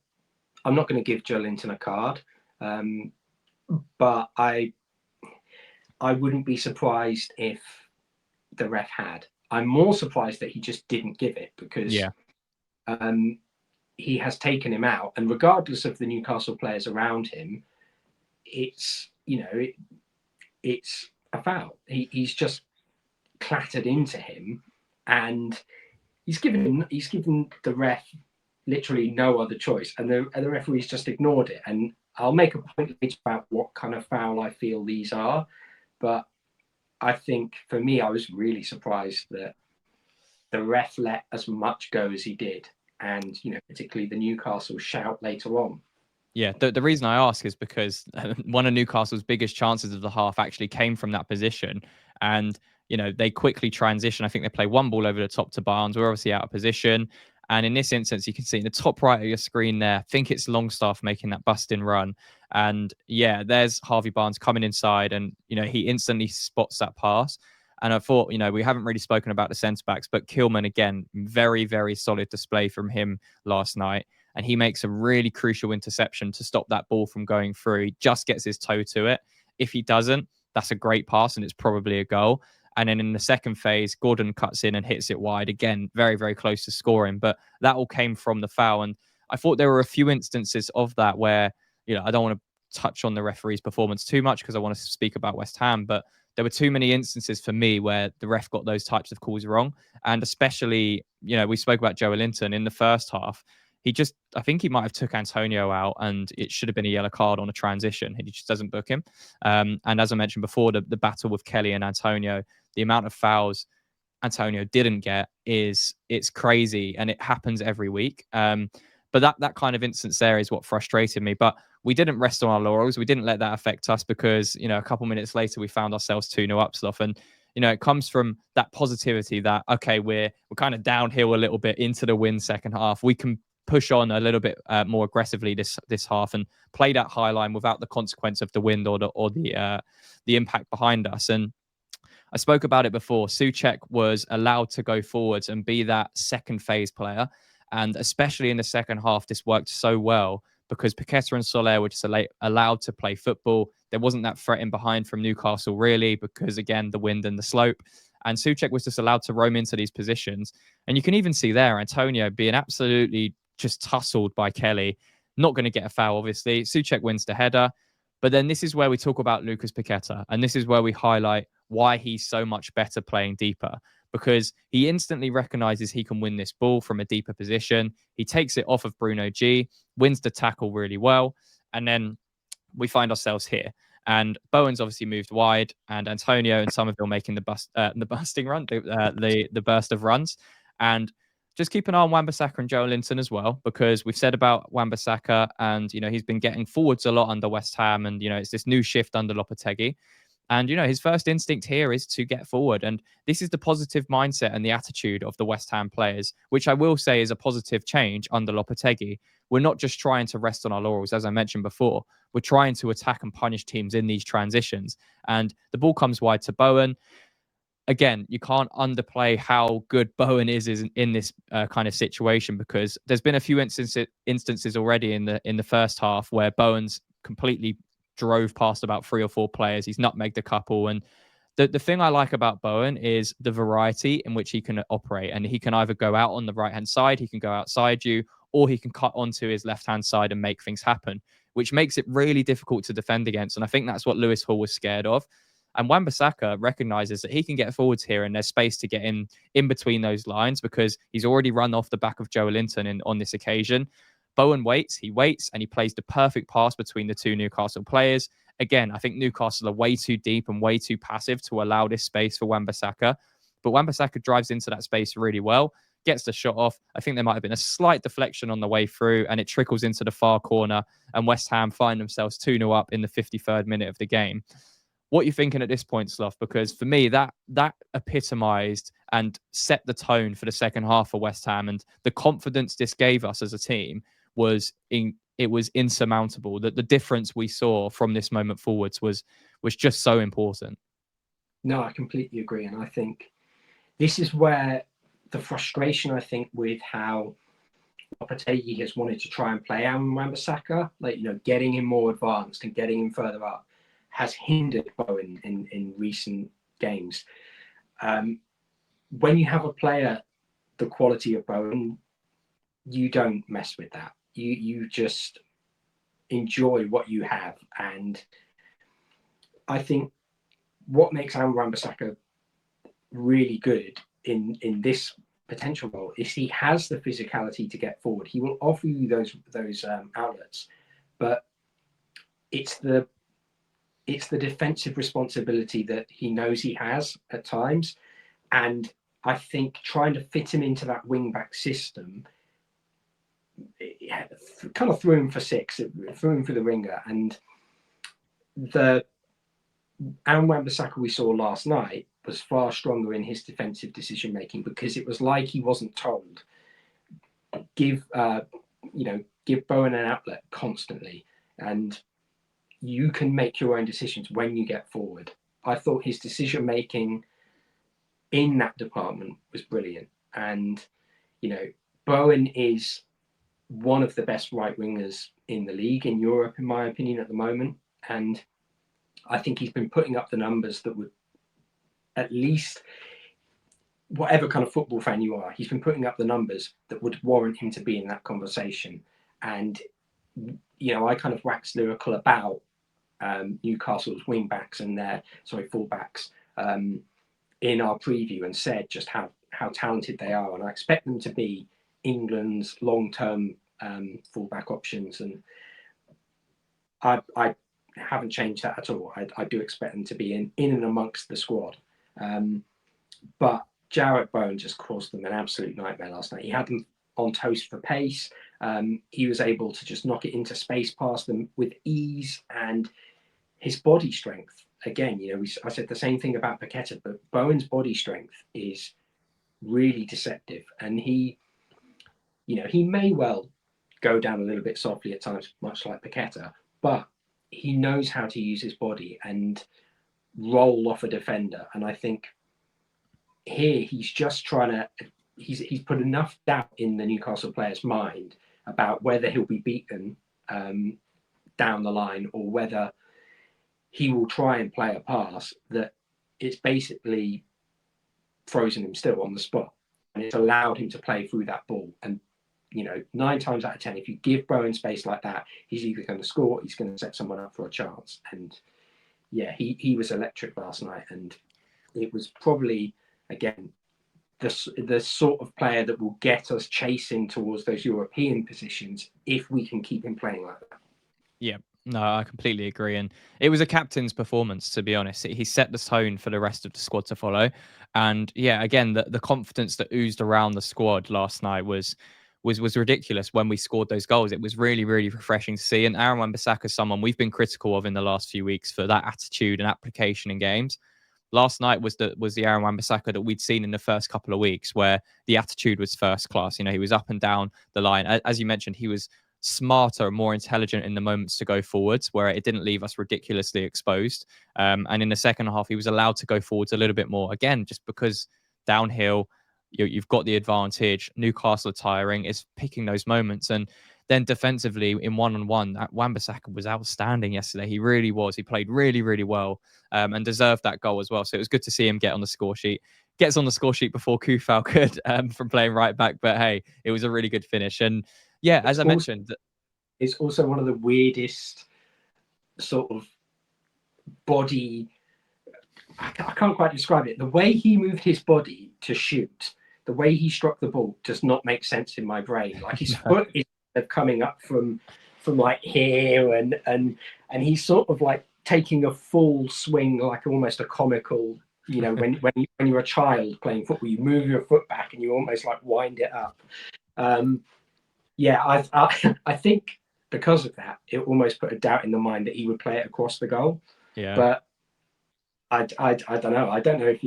Speaker 2: I'm not going to give Joe Linton a card, but I wouldn't be surprised if the ref had. I'm more surprised that he just didn't give it, because he has taken him out, and regardless of the Newcastle players around him, it's a foul. He's just clattered into him, and he's given the ref literally no other choice, and the referee's just ignored it. And I'll make a point later about what kind of foul I feel these are, but I think for me, I was really surprised that the ref let as much go as he did, and particularly the Newcastle shout later on.
Speaker 1: Yeah, the reason I ask is because one of Newcastle's biggest chances of the half actually came from that position, and they quickly transition. I think they play one ball over the top to Barnes. We're obviously out of position. And in this instance, you can see in the top right of your screen there, I think it's Longstaff making that busting run. And yeah, there's Harvey Barnes coming inside, and, he instantly spots that pass. And I thought, we haven't really spoken about the centre backs, but Kilman, again, very, very solid display from him last night. And he makes a really crucial interception to stop that ball from going through. He just gets his toe to it. If he doesn't, that's a great pass, and it's probably a goal. And then in the second phase, Gordon cuts in and hits it wide. Again, very, very close to scoring. But that all came from the foul. And I thought there were a few instances of that where, I don't want to touch on the referee's performance too much because I want to speak about West Ham. But there were too many instances for me where the ref got those types of calls wrong. And especially, we spoke about Joe Linton in the first half. I think he might have took Antonio out, and it should have been a yellow card on a transition. He just doesn't book him. And as I mentioned before, the battle with Kelly and Antonio, the amount of fouls Antonio didn't get it's crazy, and it happens every week. But that kind of instance there is what frustrated me. But we didn't rest on our laurels. We didn't let that affect us, because, a couple minutes later we found ourselves 2-0 up, Sloth. And, it comes from that positivity that, okay, we're kind of downhill a little bit into the win second half. We can push on a little bit more aggressively this half and play that high line without the consequence of the wind or the impact behind us. And I spoke about it before. Souček was allowed to go forwards and be that second phase player. And especially in the second half, this worked so well because Paqueta and Soler were just allowed to play football. There wasn't that threat in behind from Newcastle, really, because, again, the wind and the slope. And Souček was just allowed to roam into these positions. And you can even see there Antonio being absolutely just tussled by Kelly. Not going to get a foul, obviously. Souček wins the header. But then this is where we talk about Lucas Paqueta, and this is where we highlight why he's so much better playing deeper, because he instantly recognizes he can win this ball from a deeper position. He takes it off of Bruno G, wins the tackle really well, and then we find ourselves here. And Bowen's obviously moved wide, and Antonio and Somerville making the busting run, the burst of runs. And just keep an eye on Wan-Bissaka and Joe Linton as well, because we've said about Wan-Bissaka, and he's been getting forwards a lot under West Ham, and it's this new shift under Lopetegui. And his first instinct here is to get forward, and this is the positive mindset and the attitude of the West Ham players, which I will say is a positive change under Lopetegui. We're not just trying to rest on our laurels, as I mentioned before. We're trying to attack and punish teams in these transitions, and the ball comes wide to Bowen. Again, you can't underplay how good Bowen is in this kind of situation, because there's been a few instances already in the first half where Bowen's completely drove past about 3 or 4 players. He's nutmegged a couple, and the thing I like about Bowen is the variety in which he can operate, and he can either go out on the right hand side, he can go outside you, or he can cut onto his left hand side and make things happen, which makes it really difficult to defend against. And I think that's what Lewis Hall was scared of. And Wan-Bissaka recognizes that he can get forwards here, and there's space to get in between those lines, because he's already run off the back of Joe Linton on this occasion. Bowen waits, and he plays the perfect pass between the two Newcastle players. Again, I think Newcastle are way too deep and way too passive to allow this space for Wan-Bissaka. But Wan-Bissaka drives into that space really well, gets the shot off. I think there might have been a slight deflection on the way through, and it trickles into the far corner, and West Ham find themselves 2-0 up in the 53rd minute of the game. What are you thinking at this point, Sloth? Because for me, that epitomised and set the tone for the second half for West Ham, and the confidence this gave us as a team was insurmountable. That the difference we saw from this moment forwards was just so important.
Speaker 2: No, I completely agree, and I think this is where the frustration, I think, with how Lopetegui has wanted to try and play Wan-Bissaka, getting him more advanced and getting him further up, has hindered Bowen in recent games. When you have a player the quality of Bowen, you don't mess with that. You just enjoy what you have. And I think what makes Wan-Bissaka really good in this potential role is he has the physicality to get forward. He will offer you those outlets, but it's the defensive responsibility that he knows he has at times. And I think trying to fit him into that wing-back system kind of threw him for 6, threw him for the ringer. And the Wan-Bissaka we saw last night was far stronger in his defensive decision-making, because it was like he wasn't told, give Bowen an outlet constantly, and you can make your own decisions when you get forward. I thought his decision-making in that department was brilliant. And, Bowen is one of the best right wingers in the league in Europe, in my opinion, at the moment. And I think he's been putting up the numbers that would, at least, whatever kind of football fan you are, he's been putting up the numbers that would warrant him to be in that conversation. And, I kind of waxed lyrical about Newcastle's wing-backs and their full-backs in our preview, and said just how talented they are. And I expect them to be England's long-term full-back options. And I haven't changed that at all. I do expect them to be in and amongst the squad. But Jarrett Bowen just caused them an absolute nightmare last night. He had them on toast for pace. He was able to just knock it into space past them with ease, and his body strength. Again, I said the same thing about Paqueta, but Bowen's body strength is really deceptive. And he may well go down a little bit softly at times, much like Paqueta, but he knows how to use his body and roll off a defender. And I think here he's just trying to, he's put enough doubt in the Newcastle player's mind about whether he'll be beaten down the line, or whether he will try and play a pass that it's basically frozen him still on the spot. And it's allowed him to play through that ball. And 9 times out of 10, if you give Bowen space like that, he's either going to score, he's going to set someone up for a chance. And yeah, he was electric last night, and it was probably, again, the sort of player that will get us chasing towards those European positions if we can keep him playing like that.
Speaker 1: Yeah, no, I completely agree. And it was a captain's performance, to be honest. He set the tone for the rest of the squad to follow. And yeah, again, the confidence that oozed around the squad last night was ridiculous when we scored those goals. It was really, really refreshing to see. And Aaron Wan-Bissaka is someone we've been critical of in the last few weeks for that attitude and application in games. Last night was the Aaron Wan-Bissaka that we'd seen in the first couple of weeks, where the attitude was first class. He was up and down the line. As you mentioned, he was smarter and more intelligent in the moments to go forwards, where it didn't leave us ridiculously exposed. And in the second half, he was allowed to go forwards a little bit more. Again, just because downhill, you've got the advantage. Newcastle are tiring. It's picking those moments. And then defensively, in one-on-one, that Wan-Bissaka was outstanding yesterday. He really was. He played really, really well, and deserved that goal as well. So it was good to see him get on the score sheet. Gets on the score sheet before Kufal could, from playing right back. But hey, it was a really good finish. And yeah, as I mentioned,
Speaker 2: it's also one of the weirdest sort of body. I can't quite describe it. The way he moved his body to shoot, the way he struck the ball, does not make sense in my brain. Like his foot is coming up from like here, and he's sort of like taking a full swing, like almost a comical. When you're a child playing football, you move your foot back and you almost like wind it up. I think because of that, it almost put a doubt in the mind that he would play it across the goal.
Speaker 1: Yeah.
Speaker 2: But I don't know. I don't know if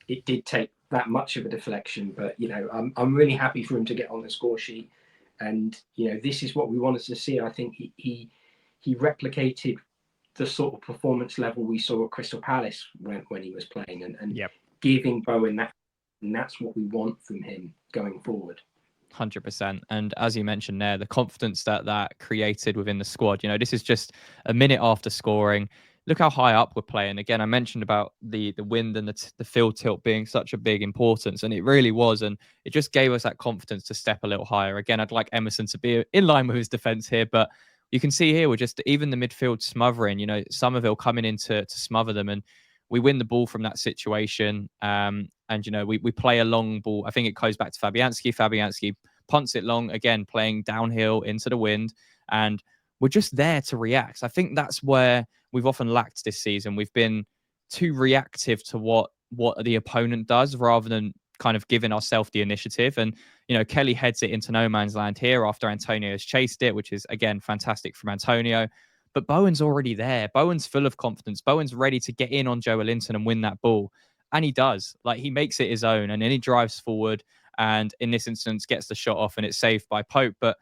Speaker 2: it did take that much of a deflection. But I'm really happy for him to get on the score sheet, and this is what we wanted to see. I think he replicated the sort of performance level we saw at Crystal Palace when he was playing, and
Speaker 1: yep.
Speaker 2: giving Bowen that, and that's what we want from him going forward.
Speaker 1: 100%. And as you mentioned there, the confidence that created within the squad, this is just a minute after scoring. Look how high up we're playing. Again, I mentioned about the wind and the field tilt being such a big importance, and it really was. And it just gave us that confidence to step a little higher. Again, I'd like Emerson to be in line with his defense here, but you can see here we're just even the midfield smothering, Somerville coming in to smother them, and we win the ball from that situation. And we play a long ball. I think it goes back to Fabianski. Fabianski punts it long, again, playing downhill into the wind. And we're just there to react. I think that's where we've often lacked this season. We've been too reactive to what the opponent does rather than kind of giving ourselves the initiative. And, Kelly heads it into no man's land here after Antonio has chased it, which is, again, fantastic from Antonio. But Bowen's already there. Bowen's full of confidence. Bowen's ready to get in on Joelinton and win that ball. And he does. Like, he makes it his own, and then he drives forward, and in this instance gets the shot off, and it's saved by Pope. But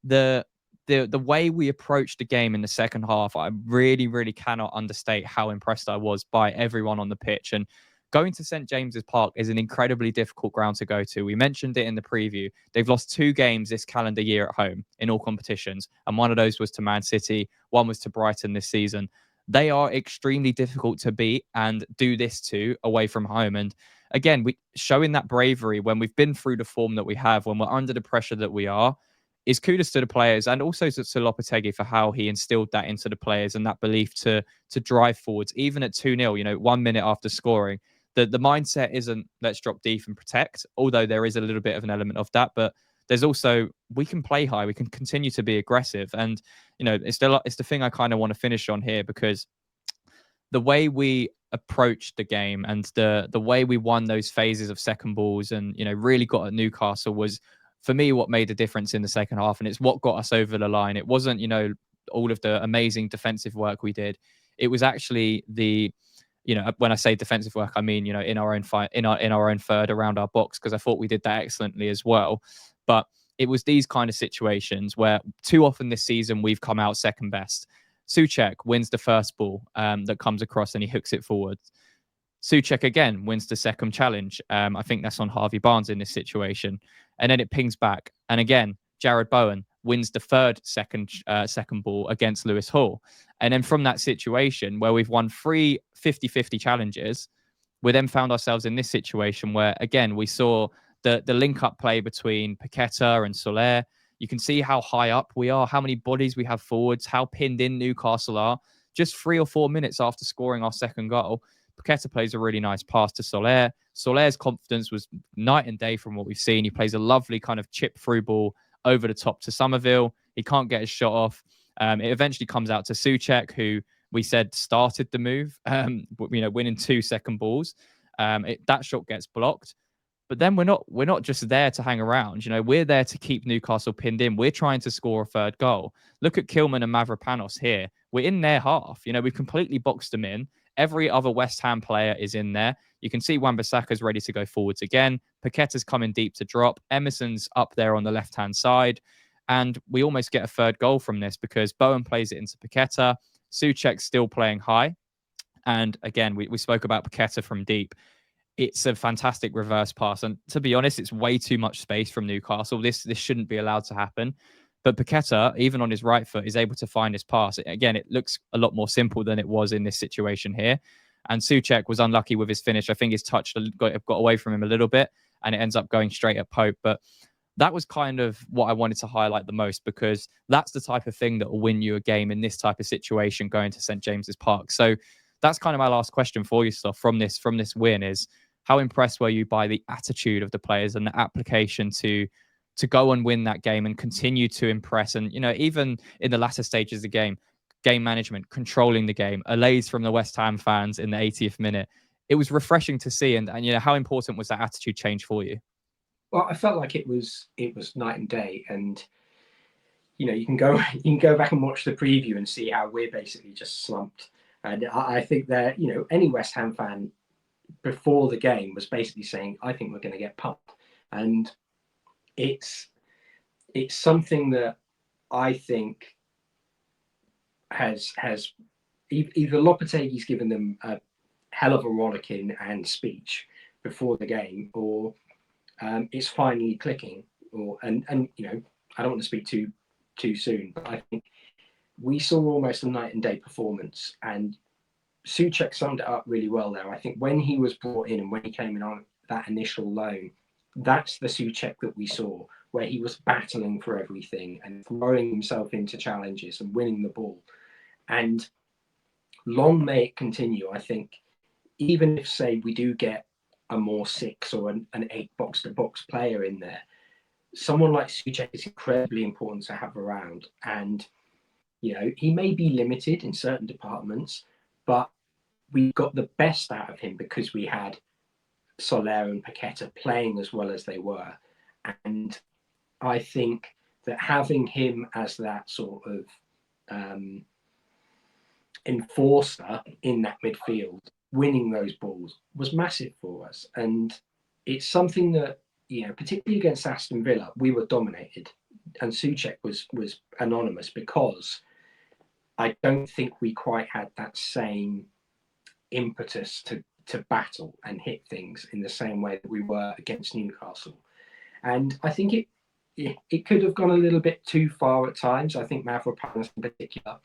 Speaker 1: the way we approached the game in the second half, I really, really cannot understate how impressed I was by everyone on the pitch. And going to St. James's Park is an incredibly difficult ground to go to. We mentioned it in the preview. They've lost 2 games this calendar year at home in all competitions, and one of those was to Man City, one was to Brighton this season. They are extremely difficult to beat and do this to away from home. And again, we showing that bravery when we've been through the form that we have, when we're under the pressure that we are, is kudos to the players and also to Lopetegui for how he instilled that into the players and that belief to drive forwards, even at 2-0, 1 minute after scoring. The mindset isn't let's drop deep and protect, although there is a little bit of an element of that, but there's also, we can play high, we can continue to be aggressive. And, it's the thing I kind of want to finish on here, because the way we approached the game and the way we won those phases of second balls and, really got at Newcastle was, for me, what made the difference in the second half. And it's what got us over the line. It wasn't, all of the amazing defensive work we did. It was actually when I say defensive work, I mean, in our own in our own third around our box, because I thought we did that excellently as well. But it was these kind of situations where too often this season we've come out second best. Souček wins the first ball that comes across and he hooks it forward. Souček again wins the second challenge. I think that's on Harvey Barnes in this situation. And then it pings back. And again, Jared Bowen wins the third second ball against Lewis Hall. And then from that situation where we've won 3 50-50 challenges, we then found ourselves in this situation where, again, we saw the link up play between Paqueta and Soler. You can see how high up we are, how many bodies we have forwards, how pinned in Newcastle are. Just 3 or 4 minutes after scoring our second goal, Paqueta plays a really nice pass to Soler. Soler's confidence was night and day from what we've seen. He plays a lovely kind of chip through ball over the top to Somerville. He can't get his shot off. It eventually comes out to Souček, who we said started the move, winning 2 second balls. That shot gets blocked. But then we're not just there to hang around. We're there to keep Newcastle pinned in. We're trying to score a third goal. Look at Kilman and Mavropanos here. We're in their half. We've completely boxed them in. Every other West Ham player is in there. You can see Wan-Bissaka's ready to go forwards again. Paqueta's coming deep to drop. Emerson's up there on the left-hand side. And we almost get a third goal from this because Bowen plays it into Paqueta. Souček's still playing high. And again, we spoke about Paqueta from deep. It's a fantastic reverse pass. And to be honest, it's way too much space from Newcastle. This shouldn't be allowed to happen. But Paqueta, even on his right foot, is able to find his pass. Again, it looks a lot more simple than it was in this situation here. And Souček was unlucky with his finish. I think his touch got away from him a little bit, and it ends up going straight at Pope. But that was kind of what I wanted to highlight the most, because that's the type of thing that will win you a game in this type of situation going to St. James's Park. So that's kind of my last question for you, Stoff, from this win is, how impressed were you by the attitude of the players and the application to go and win that game and continue to impress? And, even in the latter stages of the game management, controlling the game, allays from the West Ham fans in the 80th minute. It was refreshing to see. And how important was that attitude change for you?
Speaker 2: Well, I felt like it was night and day. And, you can go back and watch the preview and see how we're basically just slumped. And I think that, any West Ham fan before the game was basically saying, I think we're going to get pumped. And it's something that I think has either Lopetegui's given them a hell of a rollicking and speech before the game, or it's finally clicking. And I don't want to speak too soon, but I think we saw almost a night and day performance, and Souček summed it up really well there. I think when he was brought in and when he came in on that initial loan, that's the Souček that we saw, where he was battling for everything and throwing himself into challenges and winning the ball. And long may it continue. I think even if, say, we do get a more 6 or an 8 box-to-box player in there, someone like Souček is incredibly important to have around. And, he may be limited in certain departments, but we got the best out of him because we had Soler and Paqueta playing as well as they were. And I think that having him as that sort of enforcer in that midfield, winning those balls, was massive for us. And it's something that, particularly against Aston Villa, we were dominated. And Souček was anonymous because I don't think we quite had that same impetus to battle and hit things in the same way that we were against Newcastle. And I think it could have gone a little bit too far at times. I think Mavropanos in particular,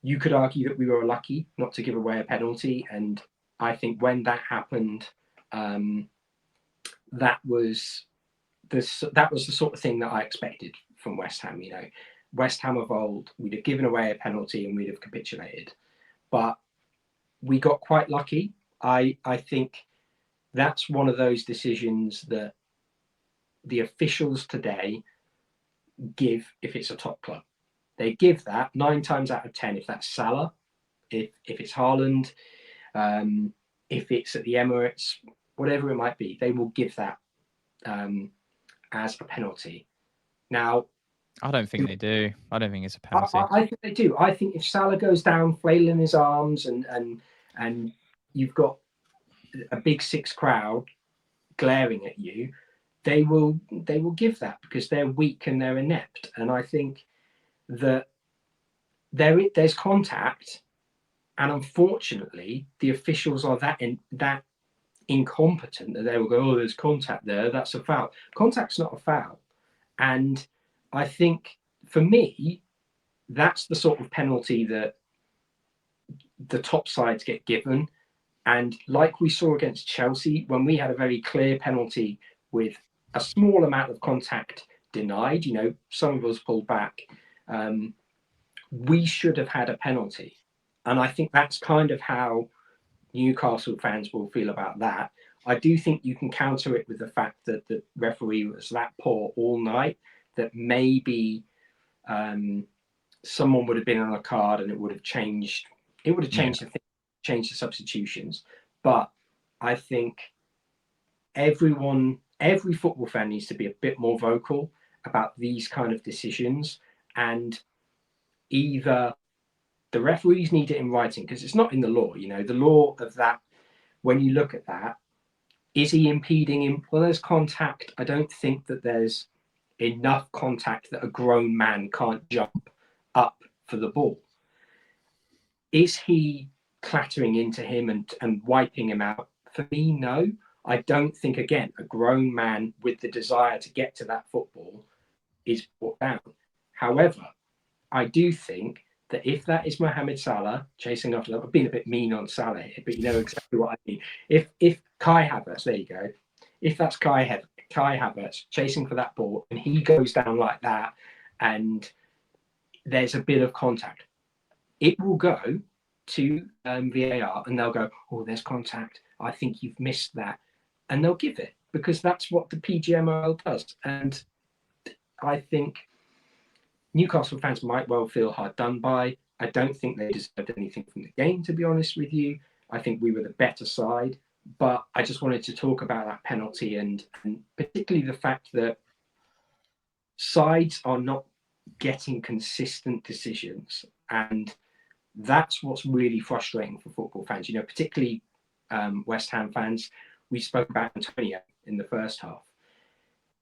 Speaker 2: you could argue that we were lucky not to give away a penalty. And I think when that happened, that was the sort of thing that I expected from West Ham. West Ham of old, we'd have given away a penalty and we'd have capitulated. But we got quite lucky. I think that's one of those decisions that the officials today give if it's a top club. They give that 9 times out of 10 if that's Salah, if it's Haaland, if it's at the Emirates, whatever it might be, they will give that as a penalty. Now,
Speaker 1: I don't think they do. I don't think it's a penalty.
Speaker 2: I think they do. I think if Salah goes down flailing his arms and you've got a big 6 crowd glaring at you, they will give that because they're weak and they're inept. And I think that there's contact, and unfortunately the officials are that incompetent that they will go, oh, there's contact there, that's a foul. Contact's not a foul. And I think for me, that's the sort of penalty that the top sides get given. And like we saw against Chelsea, when we had a very clear penalty with a small amount of contact denied, some of us pulled back, we should have had a penalty. And I think that's kind of how Newcastle fans will feel about that. I do think you can counter it with the fact that the referee was that poor all night that maybe someone would have been on a card and it would have changed. It would have changed changed the substitutions. But I think every football fan needs to be a bit more vocal about these kind of decisions, and either the referees need it in writing because it's not in the law. The law of that, when you look at that, is he impeding him? Well, there's contact. I don't think that there's enough contact that a grown man can't jump up for the ball. Is he clattering into him and wiping him out? For me, no. I don't think, again, a grown man with the desire to get to that football is brought down. However, I do think that if that is Mohamed Salah chasing after that, I've been a bit mean on Salah here, but you know exactly what I mean. If Kai Havertz, there you go, if that's Kai Havertz chasing for that ball and he goes down like that and there's a bit of contact, it will go to VAR and they'll go, oh, there's contact. I think you've missed that. And they'll give it because that's what the PGMOL does. And I think Newcastle fans might well feel hard done by. I don't think they deserved anything from the game, to be honest with you. I think we were the better side. But I just wanted to talk about that penalty and particularly the fact that sides are not getting consistent decisions. And that's what's really frustrating for football fans, particularly West Ham fans. We spoke about Antonio in the first half.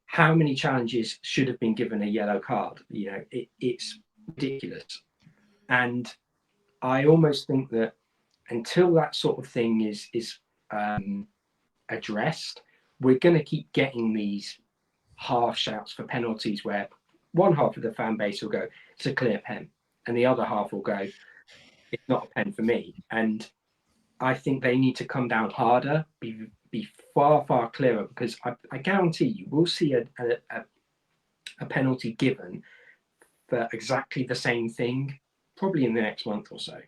Speaker 2: How many challenges should have been given a yellow card? It's ridiculous. And I almost think that until that sort of thing is addressed, we're going to keep getting these half shouts for penalties where one half of the fan base will go, it's a clear pen. And the other half will go, it's not a pen for me. And I think they need to come down harder, be far, far clearer, because I guarantee you we'll see a penalty given for exactly the same thing probably in the next month or so.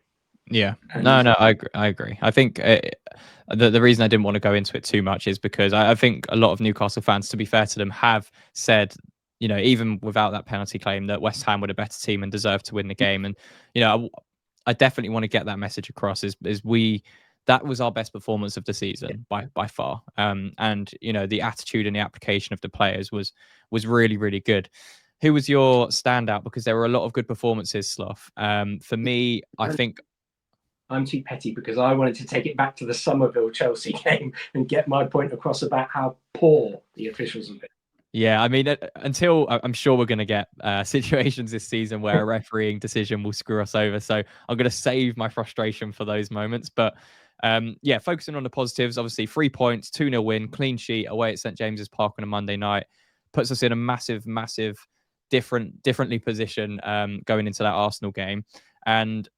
Speaker 1: Yeah, no, I agree. I think the reason I didn't want to go into it too much is because I think a lot of Newcastle fans, to be fair to them, have said, even without that penalty claim, that West Ham were a better team and deserved to win the game. And, I definitely want to get that message across that was our best performance of the season by far. And, the attitude and the application of the players was really, really good. Who was your standout? Because there were a lot of good performances, Sloth. For me, I think
Speaker 2: I'm too petty because I wanted to take it back to the Somerville Chelsea game and get my point across about how poor the officials have been.
Speaker 1: Yeah, I mean, until I'm sure we're going to get situations this season where a refereeing decision will screw us over. So I'm going to save my frustration for those moments. But focusing on the positives, obviously 3 points, 2-0 win, clean sheet away at St. James's Park on a Monday night, puts us in a massive differently position going into that Arsenal game. And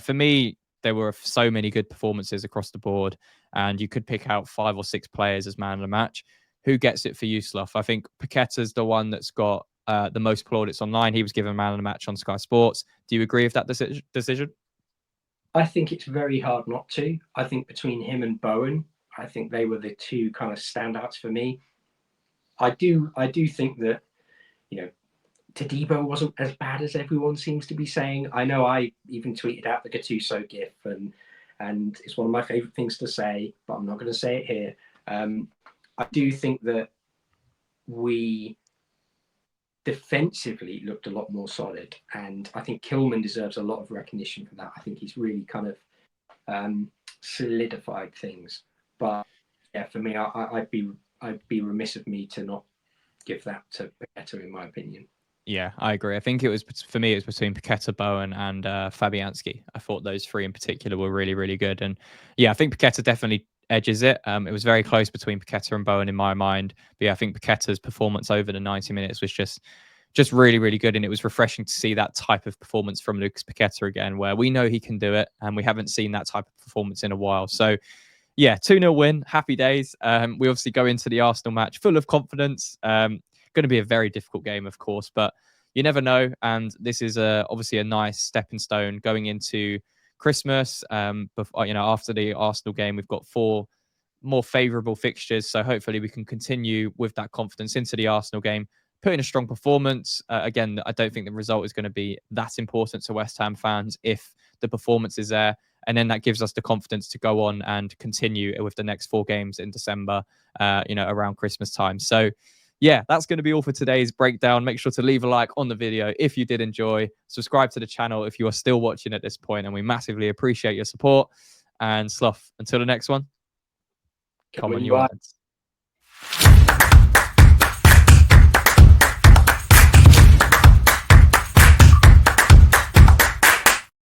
Speaker 1: for me, there were so many good performances across the board, and you could pick out 5 or 6 players as man of the match. Who gets it for you, Slough? I think Paqueta's the one that's got the most plaudits online. He was given man of the match on Sky Sports. Do you agree with that decision?
Speaker 2: I think it's very hard not to. I think between him and Bowen, I think they were the two kind of standouts for me. I do think that, Tadibo wasn't as bad as everyone seems to be saying. I know I even tweeted out the Gattuso gif, and it's one of my favorite things to say, but I'm not going to say it here. I do think that we defensively looked a lot more solid, and I think Kilman deserves a lot of recognition for that. I think he's really kind of solidified things. But for me, I'd be remiss of me to not give that to Paqueta, in my opinion.
Speaker 1: Yeah, I agree. I think it was between Paqueta, Bowen, and Fabianski. I thought those 3 in particular were really, really good. And I think Paqueta definitely edges it. It was very close between Paqueta and Bowen in my mind. But I think Paqueta's performance over the 90 minutes was just really, really good. And it was refreshing to see that type of performance from Lucas Paqueta again, where we know he can do it. And we haven't seen that type of performance in a while. So Yeah, 2-0 win. Happy days. We obviously go into the Arsenal match full of confidence. Going to be a very difficult game, of course, but you never know. And this is obviously a nice stepping stone going into Christmas. After the Arsenal game, we've got 4 more favourable fixtures. So hopefully we can continue with that confidence into the Arsenal game, put in a strong performance. Again, I don't think the result is going to be that important to West Ham fans if the performance is there. And then that gives us the confidence to go on and continue with the next 4 games in December, around Christmas time. So, yeah, that's going to be all for today's breakdown. Make sure to leave a like on the video if you did enjoy. Subscribe to the channel if you are still watching at this point, and we massively appreciate your support. And Slough, until the next one, come on, you Irons.